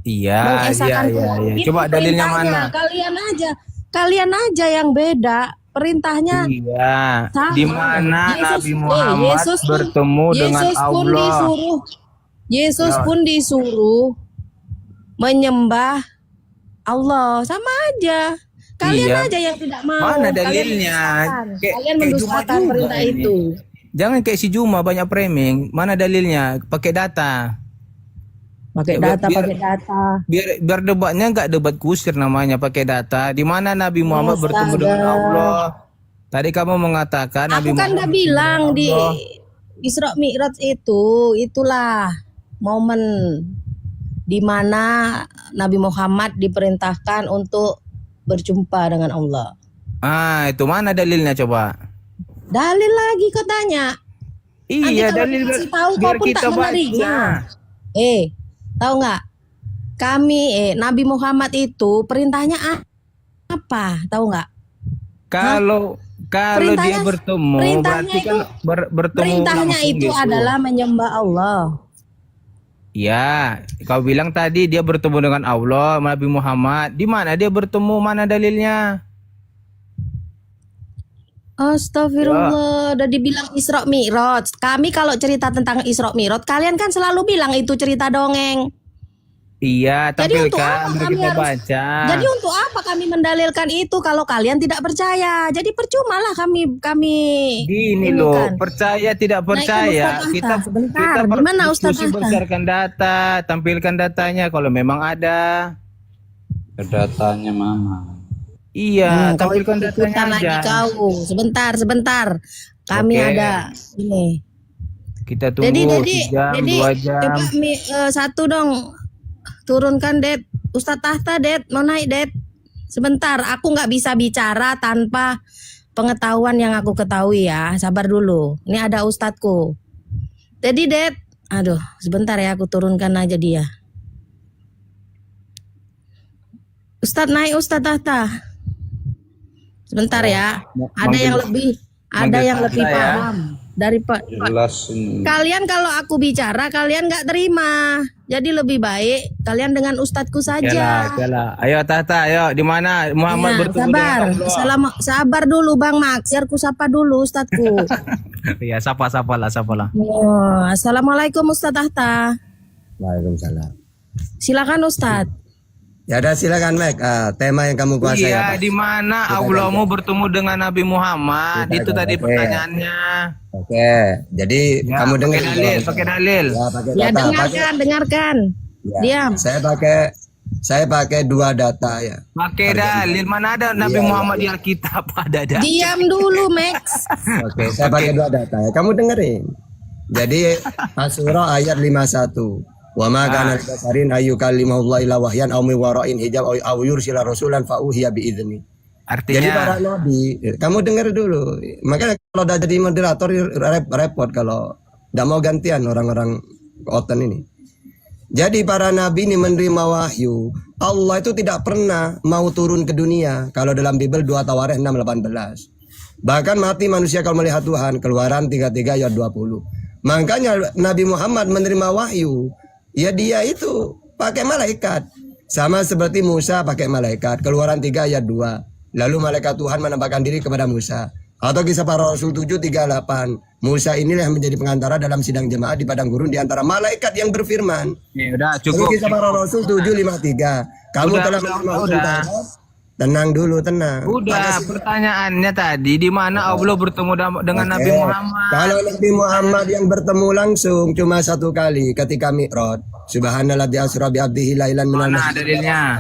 Speaker 4: Iya.
Speaker 5: Itu
Speaker 4: Coba dalilnya
Speaker 5: perintahnya.
Speaker 4: mana?
Speaker 5: Kalian aja yang beda. Perintahnya
Speaker 4: Iya.
Speaker 5: sama.
Speaker 4: Di mana Nabi Muhammad
Speaker 5: Yesus pun-
Speaker 4: bertemu dengan
Speaker 5: Yesus pun
Speaker 4: Allah?
Speaker 5: disuruh. Yesus pun disuruh menyembah Allah. Sama aja. Kalian
Speaker 4: Iya.
Speaker 5: aja yang tidak mau.
Speaker 4: Mana
Speaker 5: Kalian
Speaker 4: dalilnya?
Speaker 5: mendustakan.
Speaker 4: Kayak
Speaker 5: Kalian
Speaker 4: Juma
Speaker 5: mendustakan
Speaker 4: juga
Speaker 5: perintah
Speaker 4: ini.
Speaker 5: itu.
Speaker 4: Jangan kayak si Juma banyak framing. Mana dalilnya? Pakai data.
Speaker 5: Pakai
Speaker 4: Biar-
Speaker 5: data,
Speaker 4: biar-
Speaker 5: pakai data.
Speaker 4: Biar debatnya nggak debat kusir namanya, pakai data. Di mana Nabi Muhammad
Speaker 5: Astaga.
Speaker 4: bertemu dengan Allah? Tadi kamu mengatakan Nabi
Speaker 5: Aku kan
Speaker 4: Muhammad
Speaker 5: udah bilang di
Speaker 4: Allah.
Speaker 5: Isra Mi'raj itulah momen di mana Nabi Muhammad diperintahkan untuk berjumpa dengan Allah.
Speaker 4: Itu mana dalilnya coba?
Speaker 5: Dalil lagi kau tanya. Nanti
Speaker 4: Iya,
Speaker 5: kalau
Speaker 4: dalil
Speaker 5: dikasih tahu kau
Speaker 4: biar
Speaker 5: pun
Speaker 4: kita
Speaker 5: tak menerima. Tahu nggak? Kami Nabi Muhammad itu perintahnya apa? Tahu nggak?
Speaker 4: Kalau dia
Speaker 5: Perintahnya-
Speaker 4: bertemu
Speaker 5: perintahnya
Speaker 4: berarti kan bertemu
Speaker 5: Perintahnya
Speaker 4: langsung
Speaker 5: itu
Speaker 4: gitu.
Speaker 5: adalah menyembah Allah.
Speaker 4: Ya, kau bilang tadi dia bertemu dengan Allah, Nabi Muhammad. Di mana dia bertemu? Mana dalilnya?
Speaker 5: Astagfirullah, udah dibilang Isra Mi'raj. Kami kalau cerita tentang Isra Mi'raj, kalian kan selalu bilang itu cerita dongeng.
Speaker 4: Iya,
Speaker 5: Jadi untuk
Speaker 4: tampilkan
Speaker 5: apa
Speaker 4: biar
Speaker 5: kami
Speaker 4: kita
Speaker 5: harus?
Speaker 4: baca.
Speaker 5: Jadi untuk apa kami mendalilkan itu kalau kalian tidak percaya? Jadi percuma lah kami
Speaker 4: Gini
Speaker 5: ini
Speaker 4: loh,
Speaker 5: kan.
Speaker 4: percaya tidak percaya,
Speaker 5: Ustaz
Speaker 4: kita
Speaker 5: Atta, sebentar.
Speaker 4: kita
Speaker 5: Gimana Ustaz
Speaker 4: berdiskusi
Speaker 5: Atta?
Speaker 4: berdasarkan data, tampilkan datanya kalau memang ada.
Speaker 3: Datanya mana?
Speaker 4: Iya,
Speaker 5: Kau
Speaker 4: tampilkan
Speaker 5: ikut-ikutan
Speaker 4: datanya
Speaker 5: lagi
Speaker 4: aja.
Speaker 5: kau. Sebentar. Kami
Speaker 4: Oke.
Speaker 5: ada ini.
Speaker 4: Kita tunggu
Speaker 5: Jadi,
Speaker 4: 2 jam.
Speaker 5: coba satu dong. Turunkan, Det. Ustadz Tahta, Det. Mau naik, Det. Sebentar, aku nggak bisa bicara tanpa pengetahuan yang aku ketahui ya. Sabar dulu. Ini ada ustadzku. Jadi, Det. Aduh, sebentar ya, aku turunkan aja dia. Ustadz naik, Ustadz Tahta. Sebentar ya. Ada yang lebih
Speaker 4: Tahta ya.
Speaker 5: paham dari Pak.
Speaker 3: Jelas ini.
Speaker 5: Kalian kalau aku bicara kalian nggak terima. Jadi lebih baik kalian dengan ustadzku saja.
Speaker 4: Yalah. Ayo Tahta, ayo di mana Muhammad
Speaker 5: Ya,
Speaker 4: bertemu
Speaker 5: sabar.
Speaker 4: dengan Allah?
Speaker 5: Sabar dulu Bang Max. Biar ku sapa dulu ustadzku.
Speaker 4: Iya, sapa lah.
Speaker 5: Oh, Assalamualaikum Ustadz Tahta.
Speaker 7: Waalaikumsalam.
Speaker 5: Silakan Ustadz.
Speaker 7: Ya udah silakan Mac. Tema yang kamu kuasai
Speaker 4: Iya,
Speaker 7: apa?
Speaker 4: di mana Allahmu bertemu dengan Nabi Muhammad?
Speaker 7: Kita
Speaker 4: Itu
Speaker 7: ganti.
Speaker 4: tadi
Speaker 7: Oke.
Speaker 4: pertanyaannya.
Speaker 7: Oke, jadi
Speaker 4: Ya,
Speaker 7: kamu dengar
Speaker 4: pakai dalil.
Speaker 7: Ya, pakai
Speaker 5: Ya
Speaker 7: data.
Speaker 5: dengarkan.
Speaker 7: Ya,
Speaker 5: Diam.
Speaker 7: Saya pakai Saya pakai dua data ya.
Speaker 4: Pakai dalil, mana ada Nabi Muhammad di Alkitab ada dah.
Speaker 5: Diam dulu, Max.
Speaker 7: Oke, saya pakai dua data ya. Kamu dengerin. Jadi Asy-Syura ayat 51. Wa ma kana libasarin ayyukallimahullahu illa wahyan aw min wara'in hijab aw yursila rasulan fa uhiya bi idzni. Jadi para
Speaker 4: Artinya
Speaker 7: nabi, kamu dengar dulu. Makanya kalau udah jadi moderator repot kalau tidak mau gantian orang-orang oten ini. Jadi para nabi ini menerima wahyu. Allah itu tidak pernah mau turun ke dunia. Kalau dalam Bible 2 Tawarikh 6:18. Bahkan mati manusia kalau melihat Tuhan. Keluaran 33 ayat 20. Makanya Nabi Muhammad menerima wahyu. Ya dia itu pakai malaikat. Sama seperti Musa pakai malaikat. Keluaran 3 ayat 2. Lalu malaikat Tuhan menampakkan diri kepada Musa. Atau kisah para Rasul 7:38. Musa inilah yang menjadi pengantara dalam sidang jemaat di padang gurun di antara malaikat yang berfirman.
Speaker 4: ya udah
Speaker 7: Lalu
Speaker 4: cukup.
Speaker 7: kisah para Rasul 7:53. Kamu telah menerima hukum Taurat. Tenang dulu, tenang.
Speaker 4: Udah, pertanyaannya tadi di mana Allah bertemu dengan Nabi Muhammad?
Speaker 7: Kalau Nabi Muhammad yang bertemu langsung cuma satu kali ketika Mi'raj. Subhanallah di asra bi abdihi lailan minal
Speaker 4: Mana
Speaker 7: masjidil
Speaker 4: dalilnya?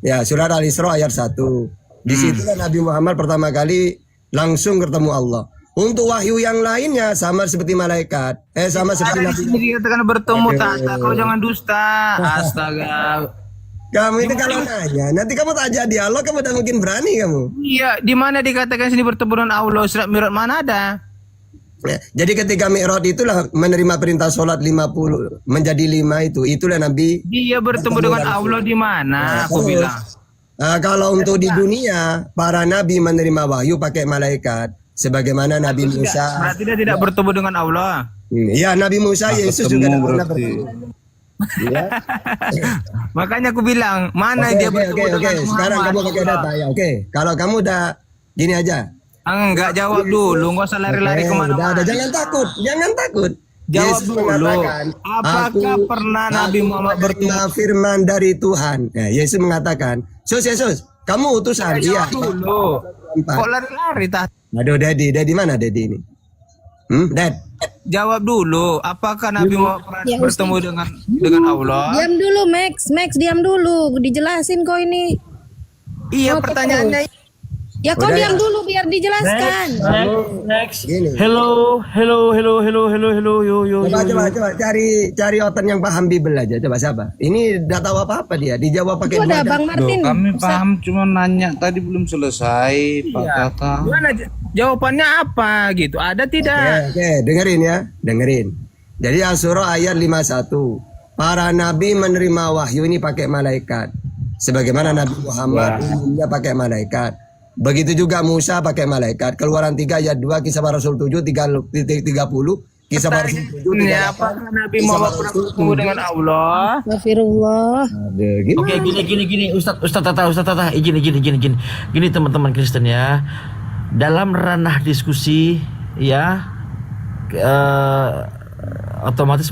Speaker 7: Ya, surat Al-Isra ayat 1. Di situlah Nabi Muhammad pertama kali langsung ketemu Allah. Untuk wahyu yang lainnya sama seperti malaikat. Sama seperti
Speaker 4: Ada di
Speaker 7: Nabi.
Speaker 4: sini dikatakan bertemu tak kau jangan dusta. Astaga.
Speaker 7: Kamu itu kalau nanya, nanti kamu tak jadi Allah, kamu tak mungkin berani kamu.
Speaker 4: Iya, di mana dikatakan sini bertemu dengan Allah? Surat Mi'raj mana ada?
Speaker 7: Ya, jadi ketika Mi'raj itulah menerima perintah sholat 50 menjadi 5 itulah Nabi.
Speaker 4: Dia bertemu dengan Allah di mana? Aku
Speaker 7: Terus,
Speaker 4: bilang.
Speaker 7: kalau untuk di dunia, para nabi menerima wahyu pakai malaikat, sebagaimana Nabi Musa.
Speaker 4: Berarti dia tidak bertemu dengan Allah.
Speaker 7: Iya, Nabi Musa, Yesus juga tidak pernah bertemu. Ya.
Speaker 4: Makanya aku bilang, mana dia bertemu dengan Muhammad?
Speaker 7: Sekarang kamu pakai data ya. Oke, kalau kamu udah gini aja.
Speaker 4: Enggak, jawab dulu, enggak usah lari-lari kemana-mana.
Speaker 7: Jangan takut, jangan takut.
Speaker 4: Jawab
Speaker 7: Yesus
Speaker 4: dulu.
Speaker 7: mengatakan,
Speaker 4: Apakah pernah Nabi Muhammad bertemu?
Speaker 7: menerima firman dari Tuhan. Ya, Yesus mengatakan, Yesus, kamu utusan. Iya.
Speaker 4: Dulu. Kok lari-lari tah?
Speaker 7: Aduh, Daddy mana Daddy ini? Dad.
Speaker 4: Jawab dulu, apakah Nabi Muhammad pernah
Speaker 5: Ya,
Speaker 4: bertemu dengan Allah?
Speaker 5: Diam dulu, Max. Max, diam dulu. Dijelasin kok ini.
Speaker 4: Iya, pertanyaannya
Speaker 5: Ya kau diam dulu biar dijelaskan.
Speaker 6: Next.
Speaker 7: Gini.
Speaker 6: Hello. Yo.
Speaker 7: Coba cari otan yang paham Bible aja. Coba siapa? Ini tidak tahu apa-apa dia. Dijawab pakai
Speaker 5: Itu ada
Speaker 7: dua
Speaker 5: Bang
Speaker 7: data.
Speaker 5: Martin.
Speaker 3: Kami paham, cuma nanya tadi belum selesai Pak Tata.
Speaker 4: gimana jawabannya apa gitu? Ada tidak?
Speaker 7: Oke, dengerin ya, dengerin. Jadi Asy-Syura ayat 51. Para nabi menerima wahyu ini pakai malaikat. Sebagaimana Nabi Muhammad umumnya pakai malaikat. Begitu juga Musa pakai malaikat. Keluaran 3 ayat 2, kisah para Rasul 7 30, kisah para Rasul 7
Speaker 4: Ya, apakah Nabi Muhammad pernah bertemu dengan Allah?
Speaker 5: Astagfirullah.
Speaker 6: Oke, gini Ustaz Tata, izin. Gini teman-teman Kristen ya. Dalam ranah diskusi ya otomatis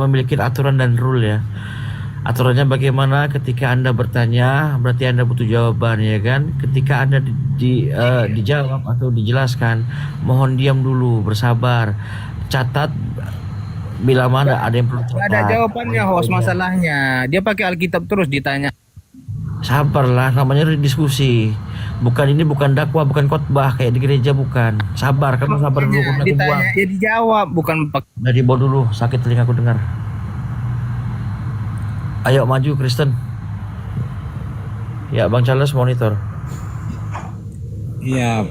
Speaker 6: memiliki aturan dan rule ya. Aturannya bagaimana ketika Anda bertanya berarti Anda butuh jawaban ya kan. Ketika Anda dijawab atau dijelaskan, mohon diam dulu, bersabar. Catat bila mana ada yang perlu
Speaker 4: Nggak
Speaker 6: catat.
Speaker 4: ada jawabannya host masalahnya. Dia pakai Alkitab terus ditanya.
Speaker 6: Sabarlah, namanya diskusi. Bukan dakwah, bukan khotbah kayak di gereja, bukan. Sabar, kamu sabar dulu, kamu lagi buang.
Speaker 4: Ditanya, ya dijawab, bukan
Speaker 6: Udah dibawa dulu, sakit telingaku dengar. Ayo maju Kristen. Ya, Bang Charles monitor.
Speaker 3: Iya.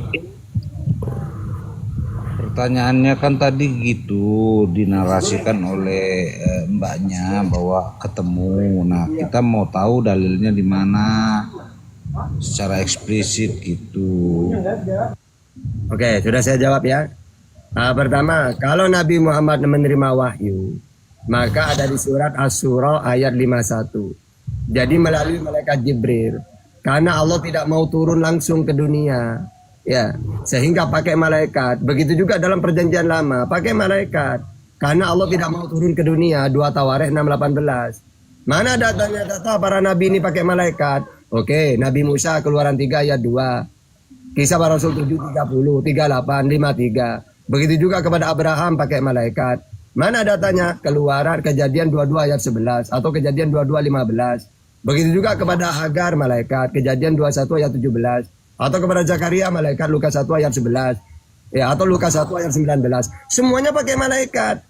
Speaker 3: Pertanyaannya kan tadi gitu dinarasikan oleh mbaknya bahwa ketemu. Nah, kita mau tahu dalilnya di mana secara eksplisit gitu.
Speaker 7: Oke, sudah saya jawab ya. Pertama, kalau Nabi Muhammad menerima wahyu, maka ada di surat Asy-Syura ayat 51. Jadi melalui malaikat Jibril. Karena Allah tidak mau turun langsung ke dunia. Ya, sehingga pakai malaikat. Begitu juga dalam perjanjian lama, pakai malaikat. Karena Allah tidak mau turun ke dunia, 2 Tawarikh 6:18. Mana datanya data para nabi ini pakai malaikat? Oke, Nabi Musa Keluaran 3 ayat 2. Kisah para Rasul 7 30, 38, 53. Begitu juga kepada Abraham pakai malaikat. Mana datanya? Keluaran Kejadian 22 ayat 11 atau Kejadian 22 15. Begitu juga kepada Hagar malaikat, Kejadian 21 ayat 17. Atau kepada Zakaria malaikat, Lukas 1 ayat 11. Ya, atau Lukas 1 ayat 19. Semuanya pakai malaikat.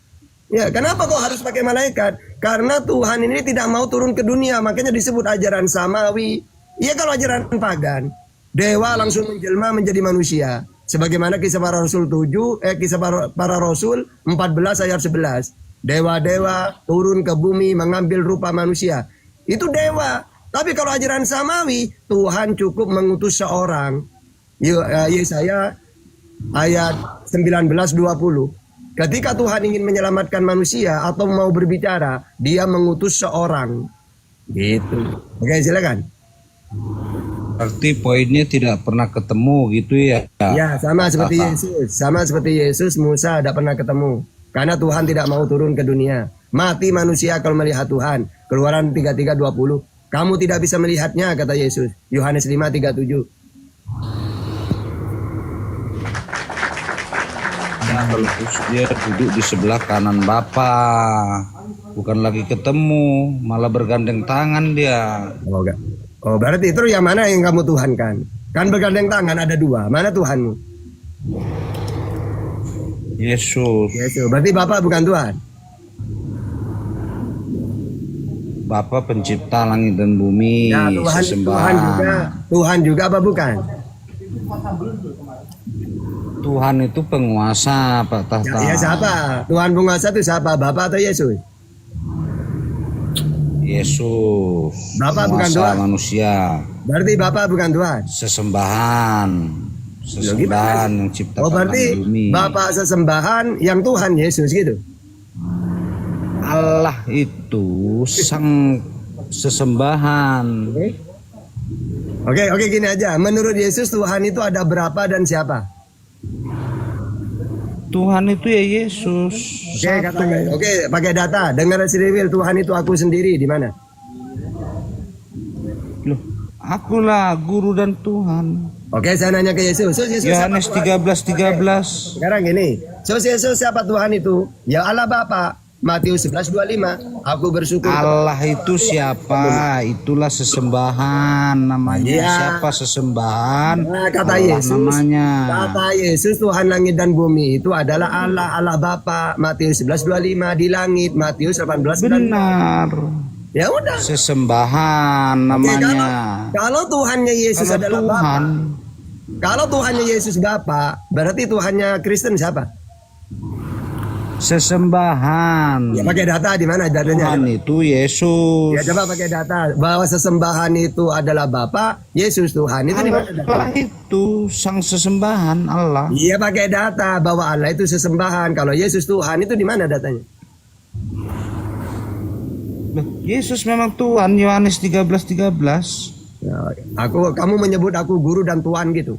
Speaker 7: Ya, kenapa kok harus pakai malaikat? Karena Tuhan ini tidak mau turun ke dunia, makanya disebut ajaran samawi. Iya, kalau ajaran pagan, dewa langsung menjelma menjadi manusia. Sebagaimana kisah para rasul 7, kisah para rasul 14 ayat 11. Dewa-dewa turun ke bumi mengambil rupa manusia. Itu dewa. Tapi kalau ajaran samawi, Tuhan cukup mengutus seorang. Yesaya ayat 19:20. Ketika Tuhan ingin menyelamatkan manusia atau mau berbicara, dia mengutus seorang. Gitu. Oke, silakan.
Speaker 3: Berarti poinnya tidak pernah ketemu gitu ya?
Speaker 7: Ya, sama seperti Yesus. Sama seperti Yesus, Musa tidak pernah ketemu. Karena Tuhan tidak mau turun ke dunia. Mati manusia kalau melihat Tuhan. Keluaran 33:20. Kamu tidak bisa melihatnya, kata Yesus. Yohanes 5:37.
Speaker 3: Terus dia duduk di sebelah kanan Bapa. Bukan lagi ketemu, malah bergandeng tangan dia.
Speaker 7: Oh, enggak. Oh, berarti itu yang mana yang kamu tuhankan? Kan bergandeng tangan ada dua. Mana Tuhanmu?
Speaker 3: Yesus.
Speaker 7: Yesus. Berarti Bapak bukan Tuhan.
Speaker 3: Bapa pencipta langit dan bumi,
Speaker 7: Ya, Tuhan juga. Tuhan juga apa bukan?
Speaker 3: Tuhan itu penguasa Pak tahta.
Speaker 7: Ya, siapa? Tuhan penguasa itu siapa? Bapak atau Yesus?
Speaker 3: Yesus.
Speaker 7: Bapak bukan
Speaker 3: penguasa
Speaker 7: Tuhan.
Speaker 3: manusia.
Speaker 7: Berarti Bapak bukan Tuhan.
Speaker 3: Sesembahan yang ciptakan
Speaker 7: Oh, berarti
Speaker 3: langit dan bumi.
Speaker 7: Bapak sesembahan yang Tuhan Yesus gitu.
Speaker 3: Allah itu sang sesembahan.
Speaker 7: Oke, gini aja. Menurut Yesus Tuhan itu ada berapa dan siapa?
Speaker 3: Tuhan itu ya Yesus.
Speaker 7: Oke, katakan. Oke, pakai data. Dengar Sriwil, Tuhan itu aku sendiri di mana?
Speaker 3: Loh, akulah guru dan Tuhan.
Speaker 7: Oke, saya nanya ke Yesus. Yesus
Speaker 3: Yohanes 13:13.
Speaker 7: Sekarang gini. Yesus siapa Tuhan itu? Ya Allah Bapa. Matius 11:25. Aku bersyukur.
Speaker 3: Allah itu siapa? Itulah sesembahan namanya.
Speaker 7: Ya.
Speaker 3: Siapa sesembahan?
Speaker 7: Nah, kata
Speaker 3: Allah
Speaker 7: Yesus.
Speaker 3: namanya.
Speaker 7: Kata Yesus Tuhan langit dan bumi itu adalah Allah Bapa. Matius 11:25 di langit. Matius 18:9.
Speaker 3: Benar.
Speaker 7: Ya udah.
Speaker 3: Sesembahan
Speaker 7: Oke,
Speaker 3: namanya.
Speaker 7: kalau Tuhannya Yesus
Speaker 3: Kalau
Speaker 7: adalah
Speaker 3: Tuhan,
Speaker 7: Bapa. Kalau Tuhannya Yesus Bapa, berarti Tuhannya Kristen siapa?
Speaker 3: sesembahan.
Speaker 7: Ya pakai data di mana datanya?
Speaker 3: Tuhan itu Yesus.
Speaker 7: Ya coba pakai data bahwa sesembahan itu adalah Bapa, Yesus Tuhan itu di mana datanya?
Speaker 3: Allah itu sang sesembahan Allah.
Speaker 7: Iya pakai data bahwa Allah itu sesembahan. Kalau Yesus Tuhan itu di mana datanya?
Speaker 3: Loh, Yesus memang Tuhan. Yohanes 13:13.
Speaker 7: Ya, kamu menyebut aku guru dan Tuhan gitu.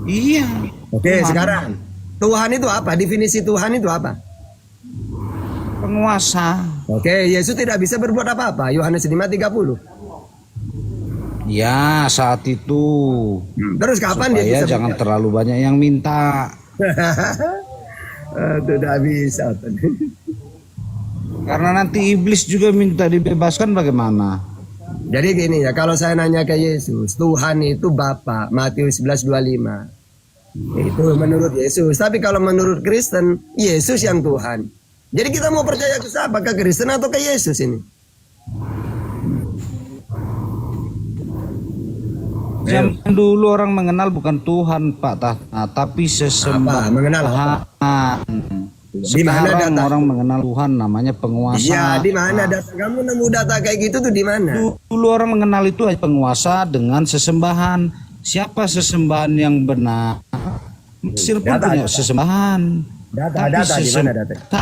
Speaker 3: Iya.
Speaker 7: Oke,
Speaker 3: Tuhan.
Speaker 7: sekarang Tuhan itu apa? Definisi Tuhan itu apa?
Speaker 3: Penguasa.
Speaker 7: Oke, Yesus tidak bisa berbuat apa-apa. Yohanes 5:30.
Speaker 3: Ya, saat itu.
Speaker 7: Terus kapan dia
Speaker 3: Supaya
Speaker 7: bisa
Speaker 3: jangan terlalu banyak yang minta.
Speaker 7: Tidak bisa.
Speaker 3: Karena nanti iblis juga minta dibebaskan bagaimana?
Speaker 7: Jadi gini ya, kalau saya nanya ke Yesus, Tuhan itu Bapa, Matius 11:25. Itu menurut Yesus. Tapi kalau menurut Kristen, Yesus yang Tuhan. Jadi kita mau percaya ke siapa? Ke Kristen atau ke Yesus ini?
Speaker 3: Zaman dulu orang mengenal bukan Tuhan Pak Tahta, tapi sesembahan.
Speaker 7: Mengenal apa? Di mana
Speaker 3: Sekarang
Speaker 7: data?
Speaker 3: orang mengenal Tuhan namanya penguasa.
Speaker 7: Iya, di mana data? Kamu nemu data kayak gitu tuh di mana?
Speaker 3: Dulu orang mengenal itu hanya penguasa dengan sesembahan. Siapa sesembahan yang benar? Mesir pun punya sesembahan.
Speaker 7: Data di mana data?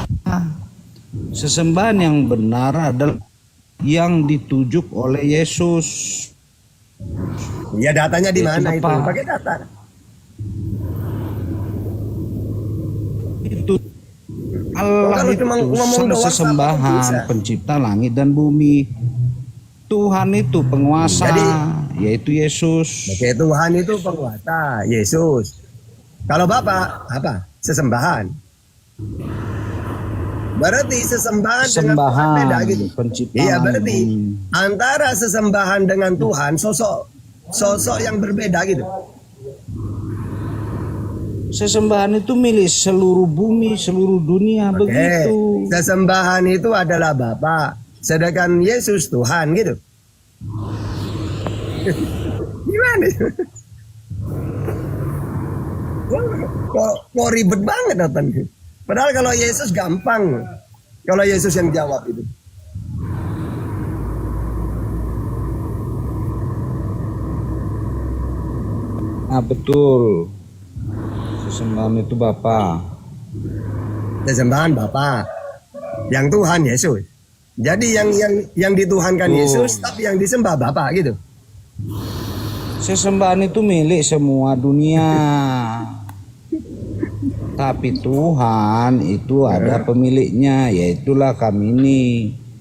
Speaker 3: Sesembahan yang benar adalah yang ditujuk oleh Yesus.
Speaker 7: Ya datanya di mana itu?
Speaker 3: Pak.
Speaker 7: Pakai data.
Speaker 3: Itu Allah
Speaker 7: Kalau
Speaker 3: itu
Speaker 7: cuma ngomong
Speaker 3: sang
Speaker 7: doang,
Speaker 3: sesembahan,
Speaker 7: bisa.
Speaker 3: pencipta langit dan bumi. Tuhan itu penguasa, yaitu Yesus.
Speaker 7: Oke, Tuhan itu penguasa, Yesus. Kalau Bapak apa? Sesembahan. Berarti sesembahan dengan Tuhan
Speaker 3: Sembahan,
Speaker 7: beda gitu.
Speaker 3: penciptaan.
Speaker 7: Iya, berarti antara sesembahan dengan Tuhan sosok yang berbeda gitu.
Speaker 3: Sesembahan itu milik seluruh bumi, seluruh dunia, begitu.
Speaker 7: Sesembahan itu adalah Bapa, sedangkan Yesus Tuhan gitu. Gimana? Kok ribet banget Nathan? Padahal kalau Yesus gampang. Kalau Yesus yang jawab itu.
Speaker 3: Nah, betul. Sesembahan itu Bapa.
Speaker 7: Sesembahan Bapa. Yang Tuhan Yesus. Jadi yang dituhankan Yesus, tapi yang disembah Bapa gitu.
Speaker 3: Sesembahan itu milik semua dunia. Tapi Tuhan itu ada pemiliknya, yaitulah kami ini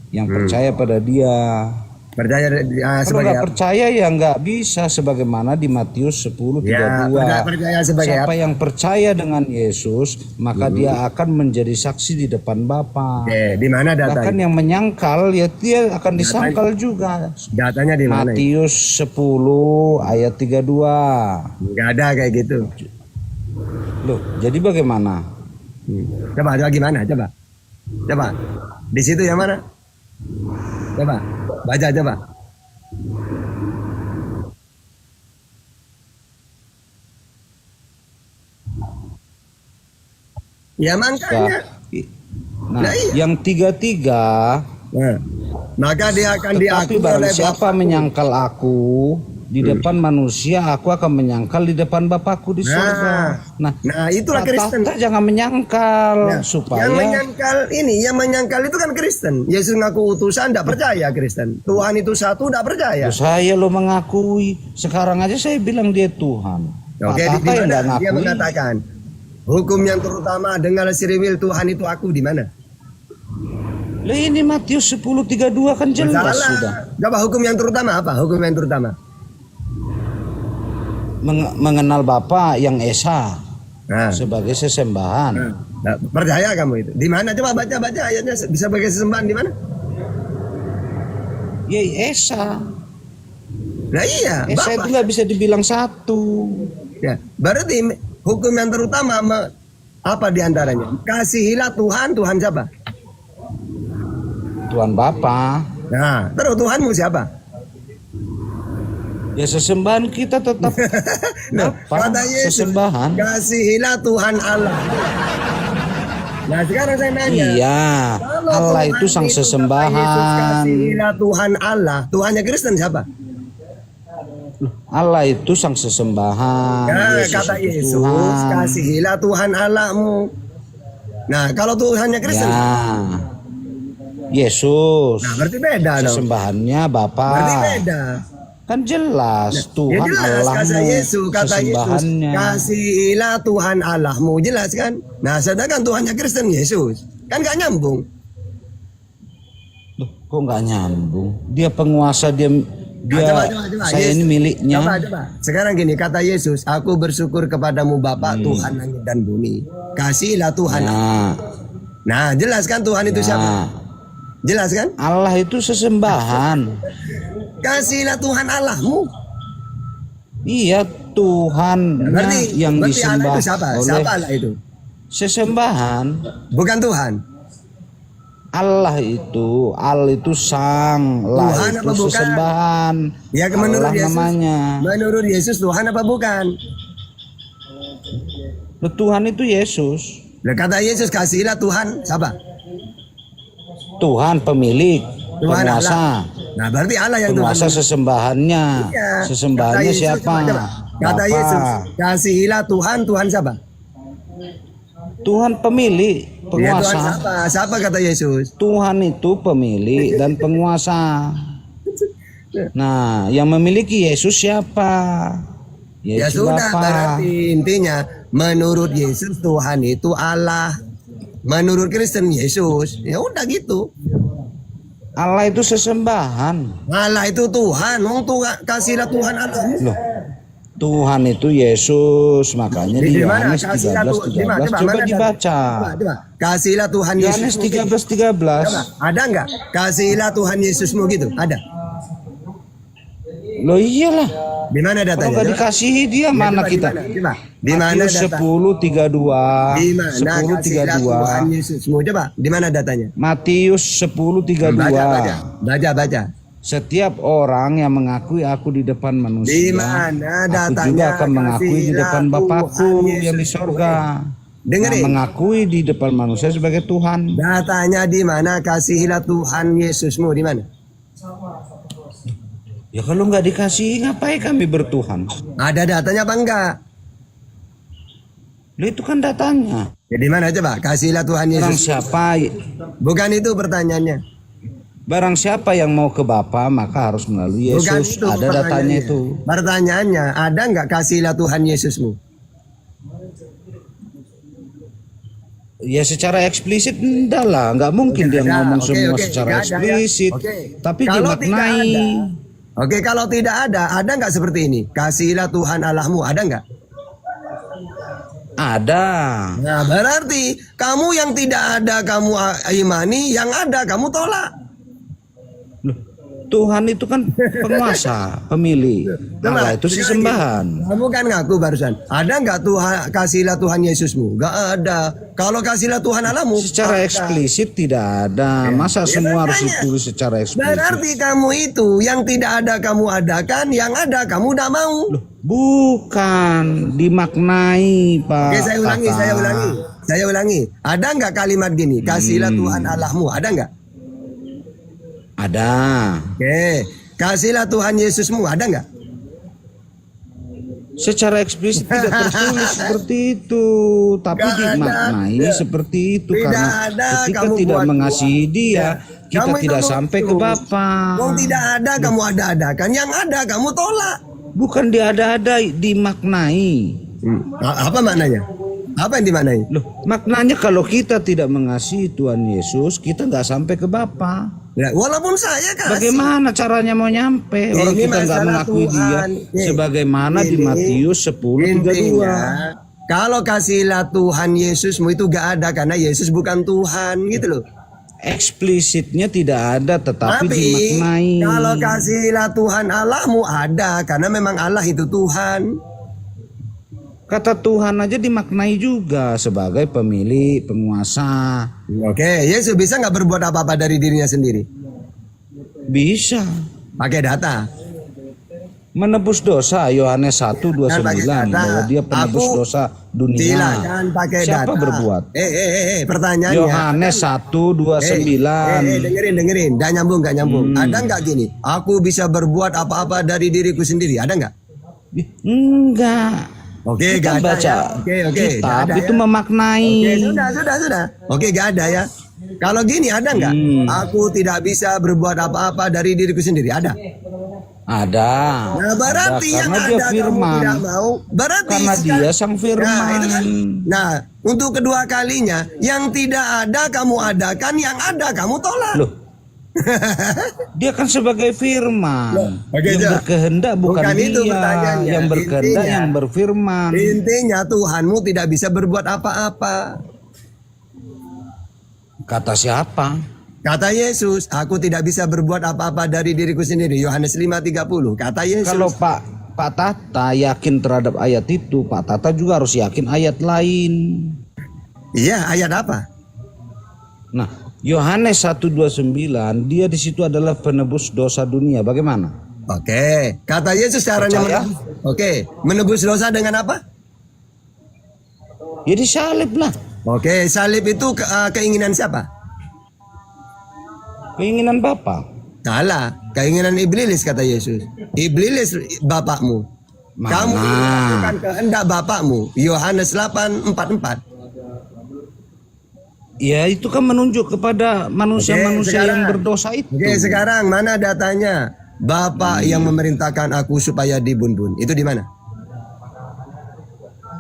Speaker 3: yang percaya pada Dia.
Speaker 7: Percaya
Speaker 3: Kalau
Speaker 7: sebagai
Speaker 3: nggak percaya ya nggak bisa, sebagaimana di Matius 10:32.
Speaker 7: percaya sebagai
Speaker 3: Siapa yang percaya dengan Yesus, maka dia akan menjadi saksi di depan Bapa.
Speaker 7: di mana
Speaker 3: Bahkan
Speaker 7: datanya?
Speaker 3: yang menyangkal ya dia akan disangkal juga.
Speaker 7: Datanya di mana?
Speaker 3: Matius 10 ayat 32.
Speaker 7: Enggak ada kayak gitu.
Speaker 3: Loh, jadi bagaimana?
Speaker 7: Coba gimana? Coba. Di situ yang mana? Coba. Baca coba. Ya makanya.
Speaker 3: Nah,
Speaker 7: Nah, iya.
Speaker 3: yang 33,
Speaker 7: Nah, maka dia akan
Speaker 3: tetapi
Speaker 7: diakui
Speaker 3: barang
Speaker 7: oleh
Speaker 3: siapa
Speaker 7: Bapa.
Speaker 3: menyangkal aku di depan manusia, aku akan menyangkal di depan Bapakku di surga.
Speaker 7: Nah, itulah Kristen.
Speaker 3: Kita jangan menyangkal supaya
Speaker 7: Yang menyangkal itu kan Kristen. Yesus ngaku utusan, tidak percaya Kristen. Tuhan itu satu, tidak percaya.
Speaker 3: saya lo mengakui. Sekarang aja saya bilang dia Tuhan.
Speaker 7: Oke,
Speaker 3: Pak
Speaker 7: di
Speaker 3: Tata yang
Speaker 7: mana
Speaker 3: nggak
Speaker 7: dia
Speaker 3: ngakui.
Speaker 7: mengatakan hukum yang terutama dengar siriwil Tuhan itu aku di mana?
Speaker 3: Lah ini Matius 10:32 kan jelas sudah.
Speaker 7: Coba hukum yang terutama apa? Hukum yang terutama.
Speaker 3: Mengenal Bapa yang Esa
Speaker 7: Nah,
Speaker 3: sebagai sesembahan.
Speaker 7: nah, percaya kamu itu? Di mana? Coba baca ayatnya bisa sebagai sesembahan di mana?
Speaker 3: Ya Esa.
Speaker 7: Nah iya,
Speaker 3: Esa itu
Speaker 7: Bapa.
Speaker 3: nggak bisa dibilang satu.
Speaker 7: Ya, berarti hukum yang terutama apa diantaranya? Kasihilah Tuhan, Tuhan siapa?
Speaker 3: Tuhan Bapa.
Speaker 7: Nah, terus Tuhanmu siapa?
Speaker 3: Ya sesembahan kita tetap
Speaker 7: Nah,
Speaker 3: Bapa,
Speaker 7: kata Yesus,
Speaker 3: sesembahan.
Speaker 7: kasihilah Tuhan Allah. Nah, sekarang saya nanya.
Speaker 3: Iya,
Speaker 7: Kalau
Speaker 3: Allah
Speaker 7: Tuhan
Speaker 3: itu sang
Speaker 7: kata Yesus,
Speaker 3: sesembahan.
Speaker 7: kasihilah Tuhan Allah. Tuhannya Kristen siapa?
Speaker 3: Allah itu sang sesembahan.
Speaker 7: Nah,
Speaker 3: Yesus
Speaker 7: kata
Speaker 3: itu
Speaker 7: Yesus,
Speaker 3: Tuhan.
Speaker 7: kasihilah Tuhan Allahmu. Nah, kalau Tuhannya Kristen,
Speaker 3: Ya, Yesus.
Speaker 7: nah berarti beda dong.
Speaker 3: Sesembahannya Bapa.
Speaker 7: Berarti beda.
Speaker 3: Kan jelas
Speaker 7: Ya
Speaker 3: Tuhan
Speaker 7: jelas, kata
Speaker 3: Allahmu.
Speaker 7: Yesus,
Speaker 3: Sesembahannya.
Speaker 7: kasihilah Tuhan Allahmu, jelas kan? Nah, sedangkan Tuhannya Kristen Yesus, kan gak nyambung.
Speaker 3: Loh, kok nggak nyambung? Dia penguasa, dia
Speaker 7: Coba,
Speaker 3: saya
Speaker 7: Yesus.
Speaker 3: ini miliknya.
Speaker 7: Coba. Sekarang gini, kata Yesus, aku bersyukur kepadamu Bapa, Tuhan langit dan bumi. Kasihilah Tuhan.
Speaker 3: Nah,
Speaker 7: Nah, jelas kan Tuhan itu siapa? Jelas kan?
Speaker 3: Allah itu sesembahan.
Speaker 7: Kasihilah Tuhan Allahmu.
Speaker 3: Iya, Tuhan
Speaker 7: Berarti
Speaker 3: yang
Speaker 7: Allah
Speaker 3: disembah
Speaker 7: itu siapa?
Speaker 3: oleh
Speaker 7: Siapa Allah itu?
Speaker 3: sesembahan.
Speaker 7: Bukan Tuhan.
Speaker 3: Allah itu sang, Allah
Speaker 7: Tuhan
Speaker 3: itu
Speaker 7: apa bukan?
Speaker 3: sesembahan.
Speaker 7: Ya, menurut
Speaker 3: Allah
Speaker 7: Yesus.
Speaker 3: namanya.
Speaker 7: Menurut Yesus Tuhan apa bukan?
Speaker 3: Loh, Tuhan itu Yesus.
Speaker 7: Nah, kata Yesus kasihilah Tuhan siapa?
Speaker 3: Tuhan pemilik,
Speaker 7: Tuhan
Speaker 3: penguasa.
Speaker 7: Allah. Nah, berarti Allah yang
Speaker 3: Penguasa
Speaker 7: Tuhan.
Speaker 3: sesembahannya.
Speaker 7: Iya.
Speaker 3: Sesembahannya
Speaker 7: Kata Yesus,
Speaker 3: siapa?
Speaker 7: coba. Kata
Speaker 3: Bapa.
Speaker 7: Yesus, kasihilah Tuhan, Tuhan siapa?
Speaker 3: Tuhan pemilik,
Speaker 7: Ya,
Speaker 3: penguasa.
Speaker 7: Tuhan siapa? Siapa kata Yesus?
Speaker 3: Tuhan itu pemilik dan penguasa. Nah, yang memiliki Yesus siapa?
Speaker 7: Ya
Speaker 3: Yesus
Speaker 7: sudah,
Speaker 3: Bapa.
Speaker 7: berarti intinya menurut Yesus Tuhan itu Allah. Menurut Kristen Yesus, ya udah gitu.
Speaker 3: Allah itu sesembahan.
Speaker 7: Allah itu Tuhan, Tuhan kasihlah Tuhan Allah.
Speaker 3: Loh, Tuhan itu Yesus, makanya di Yohanes 13:13 coba dibaca.
Speaker 7: Coba. Kasihlah Tuhan
Speaker 3: Yohanes
Speaker 7: Yesus.
Speaker 3: 13:13.
Speaker 7: Ada nggak? Kasihlah Tuhan Yesusmu gitu. Ada.
Speaker 3: Loh iyalah.
Speaker 7: Di mana
Speaker 3: Kalau
Speaker 7: datanya?
Speaker 3: nggak
Speaker 7: Coba.
Speaker 3: dikasihi dia mana kita?
Speaker 7: Coba. Di mana
Speaker 3: Matius
Speaker 7: data?
Speaker 3: 10:32.
Speaker 7: Di mana kasihlah
Speaker 3: 10:32.
Speaker 7: Tuhan Yesusmu? Coba. Di mana datanya?
Speaker 3: Matius 10:32.
Speaker 7: Baca.
Speaker 3: Setiap orang yang mengakui aku di depan manusia,
Speaker 7: Di mana
Speaker 3: aku
Speaker 7: datanya?
Speaker 3: juga akan mengakui di
Speaker 7: Kasihlah
Speaker 3: depan Bapakku
Speaker 7: Tuhan
Speaker 3: yang di
Speaker 7: Yesus.
Speaker 3: sorga.
Speaker 7: Dengerin.
Speaker 3: Nah, mengakui di depan manusia sebagai Tuhan.
Speaker 7: Datanya di mana? Kasihilah Tuhan Yesusmu. Di mana?
Speaker 3: Ya kalau nggak dikasihi ngapain kami bertuhan?
Speaker 7: Ada datanya apa enggak?
Speaker 3: Loh, itu kan datanya.
Speaker 7: Ya, di mana coba? Kasihilah Tuhan
Speaker 3: Barang
Speaker 7: Yesus.
Speaker 3: siapa,
Speaker 7: Bukan itu pertanyaannya.
Speaker 3: barang siapa yang mau ke Bapa maka harus melalui
Speaker 7: Bukan
Speaker 3: Yesus.
Speaker 7: itu
Speaker 3: Ada datanya
Speaker 7: pertanyaannya.
Speaker 3: itu.
Speaker 7: Pertanyaannya, ada nggak kasihilah Tuhan Yesusmu?
Speaker 3: Ya secara eksplisit enggak lah, nggak mungkin dia ngomong semua secara
Speaker 7: nggak ada, ya.
Speaker 3: eksplisit.
Speaker 7: Oke.
Speaker 3: Tapi
Speaker 7: Kalau
Speaker 3: dimaknai.
Speaker 7: tidak ada, oke, kalau tidak ada nggak seperti ini? Kasihilah Tuhan Allahmu, ada nggak?
Speaker 3: Ada.
Speaker 7: Nah, berarti kamu yang tidak ada kamu imani, yang ada kamu tolak.
Speaker 3: Tuhan itu kan penguasa, pemilih. Allah itu sesembahan.
Speaker 7: Kamu kan ngaku barusan. Ada nggak Tuhan kasihilah Tuhan Yesusmu? Nggak ada. Kalau kasihilah Tuhan Allahmu,
Speaker 3: Secara
Speaker 7: ada.
Speaker 3: eksplisit tidak ada. Masa semua harus ditulis secara eksplisit?
Speaker 7: Berarti kamu itu yang tidak ada kamu adakan, yang ada kamu tidak mau.
Speaker 3: Bukan, dimaknai, Pak.
Speaker 7: Oke, saya ulangi. Ada nggak kalimat gini? Kasihilah Tuhan Allahmu. Ada nggak?
Speaker 3: Ada.
Speaker 7: Oke. Kasihlah Tuhan Yesusmu. Ada nggak?
Speaker 3: Secara eksplisit tidak tertulis seperti itu, tapi
Speaker 7: Nggak ada.
Speaker 3: dimaknai seperti itu
Speaker 7: Tidak
Speaker 3: karena
Speaker 7: ada,
Speaker 3: ketika
Speaker 7: kamu
Speaker 3: tidak
Speaker 7: buat
Speaker 3: mengasihi dia, kita
Speaker 7: Kamu itu
Speaker 3: tidak sampai ke
Speaker 7: nuduh.
Speaker 3: Bapa.
Speaker 7: Wong tidak ada kamu ada-adakan, yang ada kamu tolak.
Speaker 3: Bukan diada-ada, dimaknai.
Speaker 7: Apa maknanya? Apa yang dimaknai?
Speaker 3: Loh, maknanya kalau kita tidak mengasihi Tuhan Yesus, kita nggak sampai ke Bapa.
Speaker 7: Ya, walaupun saya kasih.
Speaker 3: Bagaimana caranya mau nyampe? Orang
Speaker 7: Ini
Speaker 3: kita nggak
Speaker 7: masalah
Speaker 3: mengakui dia.
Speaker 7: Tuhan. Nih,
Speaker 3: Sebagaimana di
Speaker 7: ini
Speaker 3: Matius 10:32.
Speaker 7: Intinya, kalau kasihlah Tuhan Yesusmu itu gak ada karena Yesus bukan Tuhan gitu loh.
Speaker 3: Eksplisitnya tidak ada, tetapi dimaknai.
Speaker 7: kalau kasihlah Tuhan Allahmu ada karena memang Allah itu Tuhan.
Speaker 3: Kata Tuhan aja dimaknai juga sebagai pemilik, penguasa.
Speaker 7: Oke, Yesus bisa nggak berbuat apa-apa dari dirinya sendiri?
Speaker 3: Bisa.
Speaker 7: Pakai data.
Speaker 3: Menebus dosa, Yohanes 1:29,
Speaker 7: Pakai data.
Speaker 3: bahwa dia penebus
Speaker 7: Aku
Speaker 3: dosa dunia.
Speaker 7: Silakan pakai
Speaker 3: Siapa
Speaker 7: data.
Speaker 3: berbuat?
Speaker 7: Pertanyaannya.
Speaker 3: Yohanes 1:29.
Speaker 7: Dengerin. Gak nyambung. Ada nggak gini? Aku bisa berbuat apa-apa dari diriku sendiri. Ada nggak?
Speaker 3: Enggak.
Speaker 7: Oke,
Speaker 3: Kita
Speaker 7: gak ada
Speaker 3: baca
Speaker 7: ya. Oke,
Speaker 3: kitab
Speaker 7: gak ada
Speaker 3: itu
Speaker 7: ya.
Speaker 3: memaknai.
Speaker 7: Oke, sudah. Oke, gak ada ya. Kalau gini ada nggak? Aku tidak bisa berbuat apa-apa dari diriku sendiri. Ada.
Speaker 3: Ada.
Speaker 7: Nah, berarti
Speaker 3: Ada,
Speaker 7: yang
Speaker 3: karena dia
Speaker 7: ada kamu
Speaker 3: firman.
Speaker 7: tidak mau. Berarti
Speaker 3: Karena dia sang firman.
Speaker 7: Nah, itu kan. Nah, untuk kedua kalinya, yang tidak ada kamu adakan, yang ada kamu tolak.
Speaker 3: Loh. Dia kan sebagai firman.
Speaker 7: oke,
Speaker 3: Yang
Speaker 7: Cak.
Speaker 3: berkehendak bukan
Speaker 7: Bukan itu
Speaker 3: dia.
Speaker 7: pertanyaannya.
Speaker 3: Yang berkehendak
Speaker 7: Intinya.
Speaker 3: yang berfirman.
Speaker 7: Intinya Tuhanmu tidak bisa berbuat apa-apa.
Speaker 3: Kata siapa?
Speaker 7: Kata Yesus, aku tidak bisa berbuat apa-apa dari diriku sendiri. Yohanes 5:30. Kata Yesus.
Speaker 3: Kalau Pak Tata yakin terhadap ayat itu, Pak Tata juga harus yakin ayat lain.
Speaker 7: Iya, ayat apa?
Speaker 3: Nah, Yohanes 1:29, dia di situ adalah penebus dosa dunia. Bagaimana?
Speaker 7: Oke, kata Yesus caranya
Speaker 3: Percaya?
Speaker 7: menebus. Oke, menebus dosa dengan apa?
Speaker 3: Ya disalib lah.
Speaker 7: Oke, salib itu keinginan siapa?
Speaker 3: Keinginan Bapa.
Speaker 7: Salah, keinginan iblis kata Yesus. Iblis bapakmu.
Speaker 3: Mana?
Speaker 7: Kamu melakukan kehendak bapakmu. Yohanes 8:44.
Speaker 3: Ya itu kan menunjuk kepada manusia-manusia yang berdosa itu.
Speaker 7: Oke, sekarang mana datanya? Bapak yang memerintahkan aku supaya dibun-bun. Itu di mana?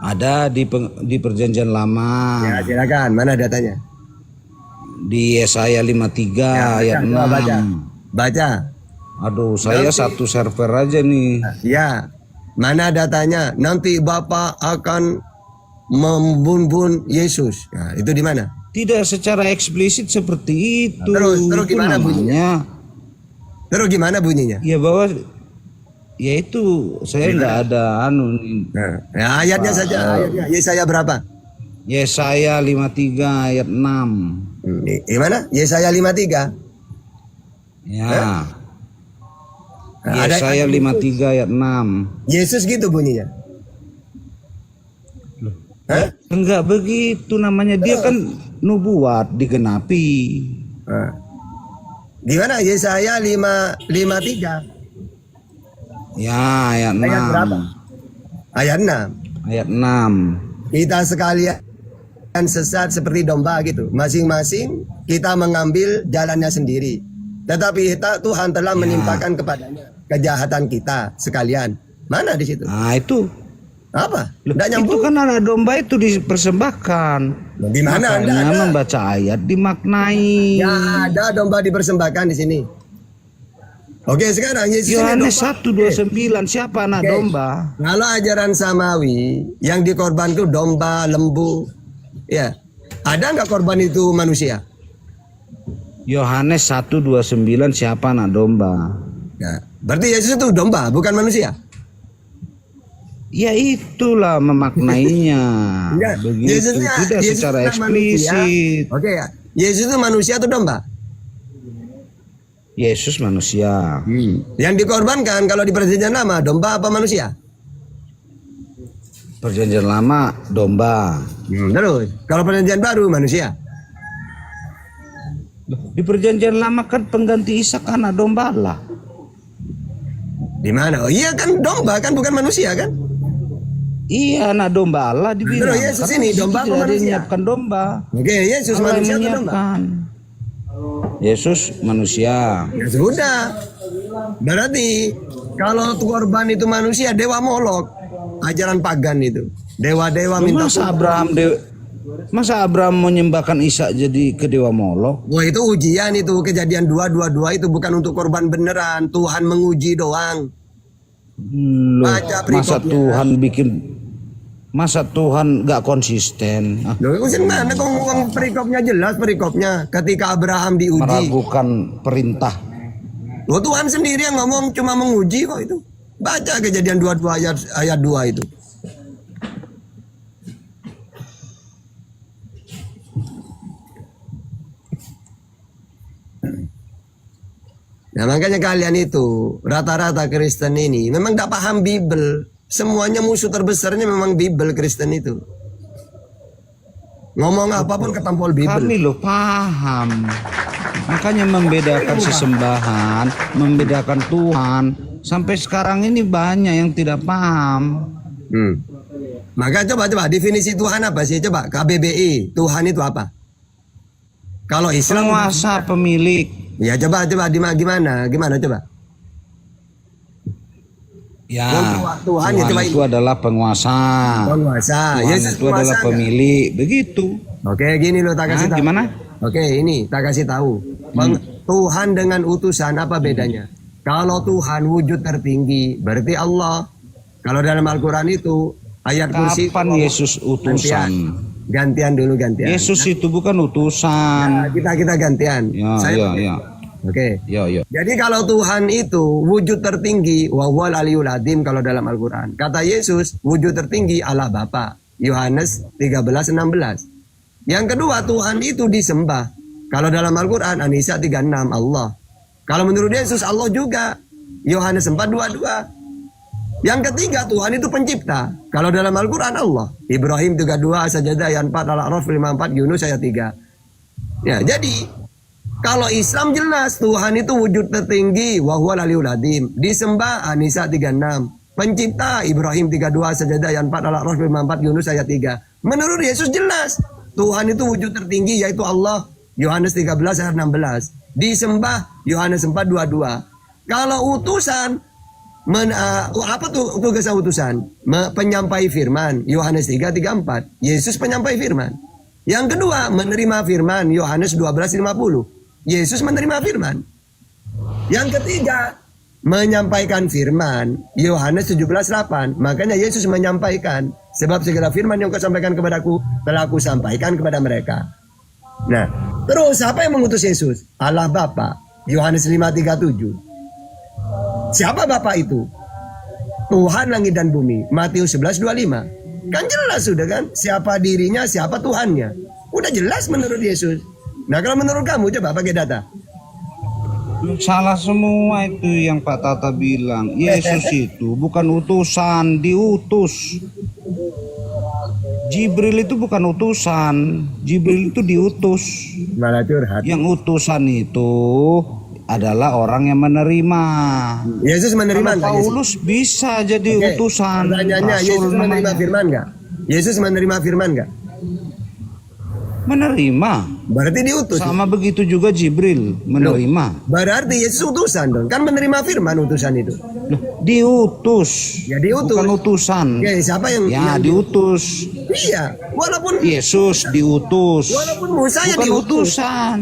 Speaker 3: Ada di perjanjian lama.
Speaker 7: Ya, silakan. Mana datanya?
Speaker 3: Di Yesaya 53 ayat 6.
Speaker 7: Baca.
Speaker 3: Aduh, saya satu server aja nih.
Speaker 7: Ya. Mana datanya? Nanti Bapak akan membunuh Yesus. Nah, itu di mana?
Speaker 3: Tidak secara eksplisit seperti itu.
Speaker 7: Terus
Speaker 3: Itu
Speaker 7: gimana bunyinya? Terus gimana bunyinya?
Speaker 3: Ya bahwa ya itu saya nggak ada
Speaker 7: Nah, ya, ayatnya saja. Ayatnya. Yesaya berapa?
Speaker 3: Yesaya 53 ayat 6.
Speaker 7: Gimana? Yesaya 53.
Speaker 3: Ya.
Speaker 7: Nah,
Speaker 3: Yesaya 53 ayat 6.
Speaker 7: Yesus gitu bunyinya. Hah?
Speaker 3: Enggak begitu namanya, dia kan nubuat digenapi.
Speaker 7: Nah. Gimana? Yesaya 53.
Speaker 3: Ya, ayat 6.
Speaker 7: Ayat berapa? Ayat 6.
Speaker 3: Ayat 6.
Speaker 7: Kita sekalian sesat seperti domba gitu. Masing-masing kita mengambil jalannya sendiri. Tetapi Tuhan telah menimpakan kepadanya kejahatan kita sekalian. Mana di situ?
Speaker 3: Nah, itu.
Speaker 7: Apa?
Speaker 3: Loh,
Speaker 7: Nggak nyambung.
Speaker 3: itu kan anak domba itu dipersembahkan.
Speaker 7: Loh, di mana?
Speaker 3: Makanya
Speaker 7: Nggak ada.
Speaker 3: membaca ayat dimaknai.
Speaker 7: Ya ada domba dipersembahkan di sini. Oke, sekarang Yesus ini
Speaker 3: Yohanes
Speaker 7: domba.
Speaker 3: 1:29 siapa anak
Speaker 7: Oke.
Speaker 3: domba?
Speaker 7: Kalau ajaran samawi yang dikorban itu domba, lembu, ya ada nggak korban itu manusia?
Speaker 3: Yohanes 1:29 siapa anak domba?
Speaker 7: Ya, berarti Yesus itu domba, bukan manusia.
Speaker 3: Ya itulah memaknainya.
Speaker 7: Enggak,
Speaker 3: Begitu,
Speaker 7: Yesusnya-
Speaker 3: tidak
Speaker 7: Yesus
Speaker 3: secara
Speaker 7: itu manusia.
Speaker 3: eksplisit.
Speaker 7: Oke ya, Yesus itu manusia atau domba?
Speaker 3: Yesus manusia.
Speaker 7: Yang dikorbankan kalau di perjanjian lama domba apa manusia?
Speaker 3: Perjanjian lama domba.
Speaker 7: Terus kalau perjanjian baru manusia.
Speaker 3: Di perjanjian lama kan pengganti Ishak anak domba lah.
Speaker 7: Di mana? Oh iya kan domba kan bukan manusia kan?
Speaker 3: Iya anak domba Allah dibilang.
Speaker 7: Terus Yesus
Speaker 3: Karena
Speaker 7: ini
Speaker 3: di situ
Speaker 7: domba apa
Speaker 3: tidak ada yang
Speaker 7: manusia?
Speaker 3: menyiapkan domba.
Speaker 7: Oke, Yesus
Speaker 3: Allah yang
Speaker 7: manusia atau domba?
Speaker 3: menyiapkan. Yesus manusia.
Speaker 7: Ya sudah. Berarti kalau korban itu manusia, dewa Molok, ajaran pagan itu. Dewa-dewa minta
Speaker 3: Masa Abraham menyembahkan Ishak jadi ke dewa Molok?
Speaker 7: Wah itu ujian itu, Kejadian 2:22 itu bukan untuk korban beneran, Tuhan menguji doang.
Speaker 3: Loh,
Speaker 7: Baca
Speaker 3: masa
Speaker 7: perikopnya.
Speaker 3: Tuhan masa Tuhan nggak konsisten?
Speaker 7: Loh, itu mana kok perikopnya jelas perikopnya ketika Abraham diuji.
Speaker 3: Meragukan perintah.
Speaker 7: Loh, Tuhan sendiri yang ngomong cuma menguji kok itu. Baca Kejadian 22 ayat 2 itu. Nah makanya kalian itu rata-rata Kristen ini memang tidak paham Bible. Semuanya musuh terbesarnya memang Bible Kristen itu. Ngomong apapun ketampol Bible.
Speaker 3: Kami loh paham. Makanya membedakan sesembahan, membedakan Tuhan. Sampai sekarang ini banyak yang tidak paham.
Speaker 7: Maka coba definisi Tuhan apa sih? Coba KBBI, Tuhan itu apa? Kalau Islam
Speaker 3: Penguasa, pemilik.
Speaker 7: ya coba gimana coba?
Speaker 3: Ya,
Speaker 7: Tuhan ya, coba
Speaker 3: itu adalah penguasa.
Speaker 7: Penguasa.
Speaker 3: Tuhan
Speaker 7: Yesus
Speaker 3: itu adalah
Speaker 7: penguasa nggak?
Speaker 3: pemilik. Begitu.
Speaker 7: Oke, gini loh tak kasih tahu.
Speaker 3: Gimana?
Speaker 7: Oke, ini tak kasih tahu. Tuhan dengan utusan apa bedanya? Kalau Tuhan wujud tertinggi, berarti Allah. Kalau dalam Al-Quran itu ayat kursi.
Speaker 3: Kapan Yesus utusan?
Speaker 7: Gantian dulu.
Speaker 3: Yesus itu bukan utusan.
Speaker 7: Nah, kita gantian.
Speaker 3: Ya.
Speaker 7: Oke.
Speaker 3: Ya.
Speaker 7: Jadi kalau Tuhan itu wujud tertinggi, wa huwal aliyul azim kalau dalam Al-Quran. Kata Yesus, wujud tertinggi Allah Bapa. Yohanes 13:16. Yang kedua, Tuhan itu disembah. Kalau dalam Al-Quran, An-Nisa 36, Allah. Kalau menurut Yesus, Allah juga. Yohanes 4:22. Yang ketiga, Tuhan itu pencipta. Kalau dalam Al-Quran, Allah. Ibrahim 32, Sajadah ayat 4, Al-A'raf 54, Yunus ayat 3. Ya, jadi kalau Islam jelas Tuhan itu wujud tertinggi, wa huwal aliyul azim. Disembah An-Nisa 36. Pencipta Ibrahim 32, Sajadah ayat 4, Al-A'raf 54, Yunus ayat 3. Menurut Yesus jelas Tuhan itu wujud tertinggi yaitu Allah. Yohanes 13 ayat 16. Disembah Yohanes 4:22. Kalau utusan apa tuh tugasnya utusan? Penyampai firman Yohanes 3:34. Yesus penyampai firman. Yang kedua, menerima firman Yohanes 12:50. Yesus menerima firman. Yang ketiga, menyampaikan firman. Yohanes 17:8. Makanya Yesus menyampaikan, sebab segala firman yang kau sampaikan kepadaku telah aku sampaikan kepada mereka. Nah, terus siapa yang mengutus Yesus? Allah Bapa. Yohanes 5:37. Siapa Bapa itu? Tuhan langit dan bumi. Matius 11:25. Kan jelas sudah kan? Siapa dirinya, siapa Tuhannya. Udah jelas menurut Yesus. Nah, kalau menurut kamu coba pakai data.
Speaker 3: Salah semua itu yang Pak Tata bilang. Yesus itu bukan utusan, diutus. Jibril itu bukan utusan, Jibril itu diutus.
Speaker 7: Malah curhat.
Speaker 3: Yang utusan itu adalah orang yang menerima.
Speaker 7: Yesus menerima
Speaker 3: Kalau
Speaker 7: nggak Yesus?
Speaker 3: Paulus bisa jadi
Speaker 7: Oke,
Speaker 3: utusan.
Speaker 7: pertanyaannya,
Speaker 3: Rasul
Speaker 7: Yesus menerima
Speaker 3: namanya.
Speaker 7: firman nggak? Yesus menerima firman nggak?
Speaker 3: Menerima.
Speaker 7: Berarti diutus.
Speaker 3: Sama begitu juga Jibril menerima.
Speaker 7: Berarti Yesus utusan dong. Kan menerima firman utusan itu.
Speaker 3: Loh, diutus.
Speaker 7: Ya diutus.
Speaker 3: Bukan utusan.
Speaker 7: Oke, siapa yang
Speaker 3: Ya
Speaker 7: yang
Speaker 3: diutus.
Speaker 7: Iya, walaupun
Speaker 3: Yesus diutus.
Speaker 7: walaupun Musa ya
Speaker 3: Bukan
Speaker 7: diutus.
Speaker 3: utusan.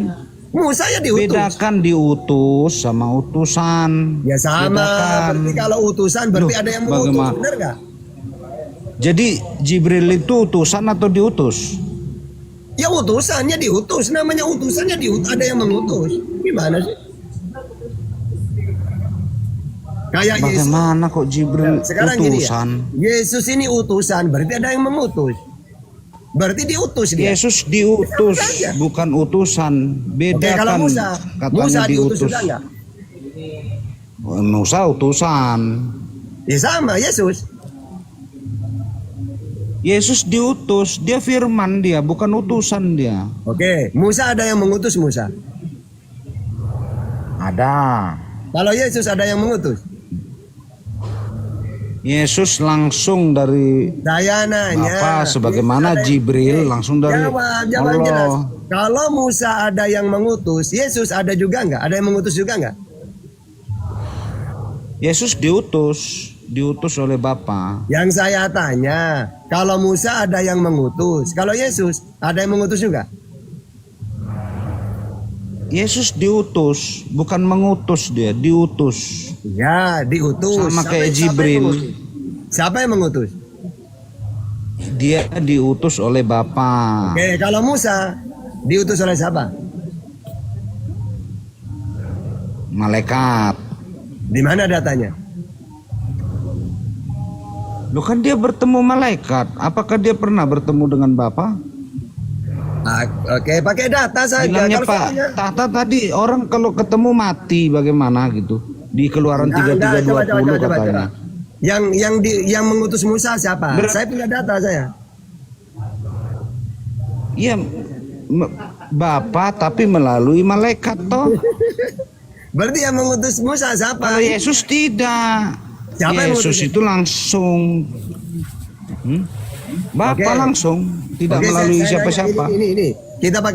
Speaker 7: Musa ya diutus.
Speaker 3: Bedakan diutus sama utusan.
Speaker 7: Ya sama.
Speaker 3: Bedakan.
Speaker 7: Berarti kalau utusan berarti
Speaker 3: Loh,
Speaker 7: ada yang mengutus,
Speaker 3: bagaimana?
Speaker 7: benar nggak?
Speaker 3: Jadi Jibril itu utusan atau diutus?
Speaker 7: Ya utusannya diutus, namanya utusannya diutus, ada yang mengutus. Gimana sih? Kayak Yesus.
Speaker 3: Bagaimana kok Jibril
Speaker 7: Sekarang gini ya.
Speaker 3: utusan?
Speaker 7: Yesus ini utusan, berarti ada yang mengutus. Berarti diutus dia.
Speaker 3: Yesus diutus,
Speaker 7: Saja.
Speaker 3: bukan utusan.
Speaker 7: Oke, kalau
Speaker 3: Bedakan
Speaker 7: Musa,
Speaker 3: katanya
Speaker 7: Musa diutus
Speaker 3: diutus.
Speaker 7: juga enggak?
Speaker 3: Musa utusan.
Speaker 7: Ya sama, Yesus.
Speaker 3: Yesus diutus, dia firman dia, bukan utusan dia.
Speaker 7: Oke, Musa ada yang mengutus Musa.
Speaker 3: Ada.
Speaker 7: Kalau Yesus ada yang mengutus.
Speaker 3: Yesus langsung dari
Speaker 7: Saya nanya.
Speaker 3: Bapa, sebagaimana
Speaker 7: Yesus ada-
Speaker 3: Jibril langsung dari
Speaker 7: Jawab
Speaker 3: Allah.
Speaker 7: jelas. Kalau Musa ada yang mengutus, Yesus ada juga enggak? Ada yang mengutus juga enggak?
Speaker 3: Yesus diutus oleh Bapa.
Speaker 7: Yang saya tanya, kalau Musa ada yang mengutus, kalau Yesus ada yang mengutus juga?
Speaker 3: Yesus diutus, bukan mengutus dia, diutus.
Speaker 7: Ya, diutus.
Speaker 3: Sama kayak
Speaker 7: Siapa
Speaker 3: Jibril.
Speaker 7: yang mengutus? Siapa yang mengutus?
Speaker 3: Dia diutus oleh Bapa.
Speaker 7: Oke, kalau Musa diutus oleh siapa?
Speaker 3: Malaikat.
Speaker 7: Di mana datanya?
Speaker 3: Loh kan dia bertemu malaikat. Apakah dia pernah bertemu dengan Bapa?
Speaker 7: Oke, pakai data saja.
Speaker 3: Bilangnya
Speaker 7: Kalau
Speaker 3: Pak
Speaker 7: katanya-
Speaker 3: Tata tadi orang kalau ketemu mati bagaimana gitu. Di Keluaran
Speaker 7: Enggak,
Speaker 3: 33:20
Speaker 7: coba.
Speaker 3: katanya.
Speaker 7: Yang mengutus Musa siapa? Saya punya data saya.
Speaker 3: Iya, Bapa tapi melalui malaikat toh.
Speaker 7: Berarti yang mengutus Musa siapa?
Speaker 3: Kalau Yesus tidak.
Speaker 7: Siapa yang
Speaker 3: Yesus
Speaker 7: mengutus?
Speaker 3: itu langsung Bapa
Speaker 7: Oke.
Speaker 3: langsung, tidak
Speaker 7: Oke,
Speaker 3: melalui
Speaker 7: saya nanya,
Speaker 3: siapa-siapa.
Speaker 7: Ini. Kita pakai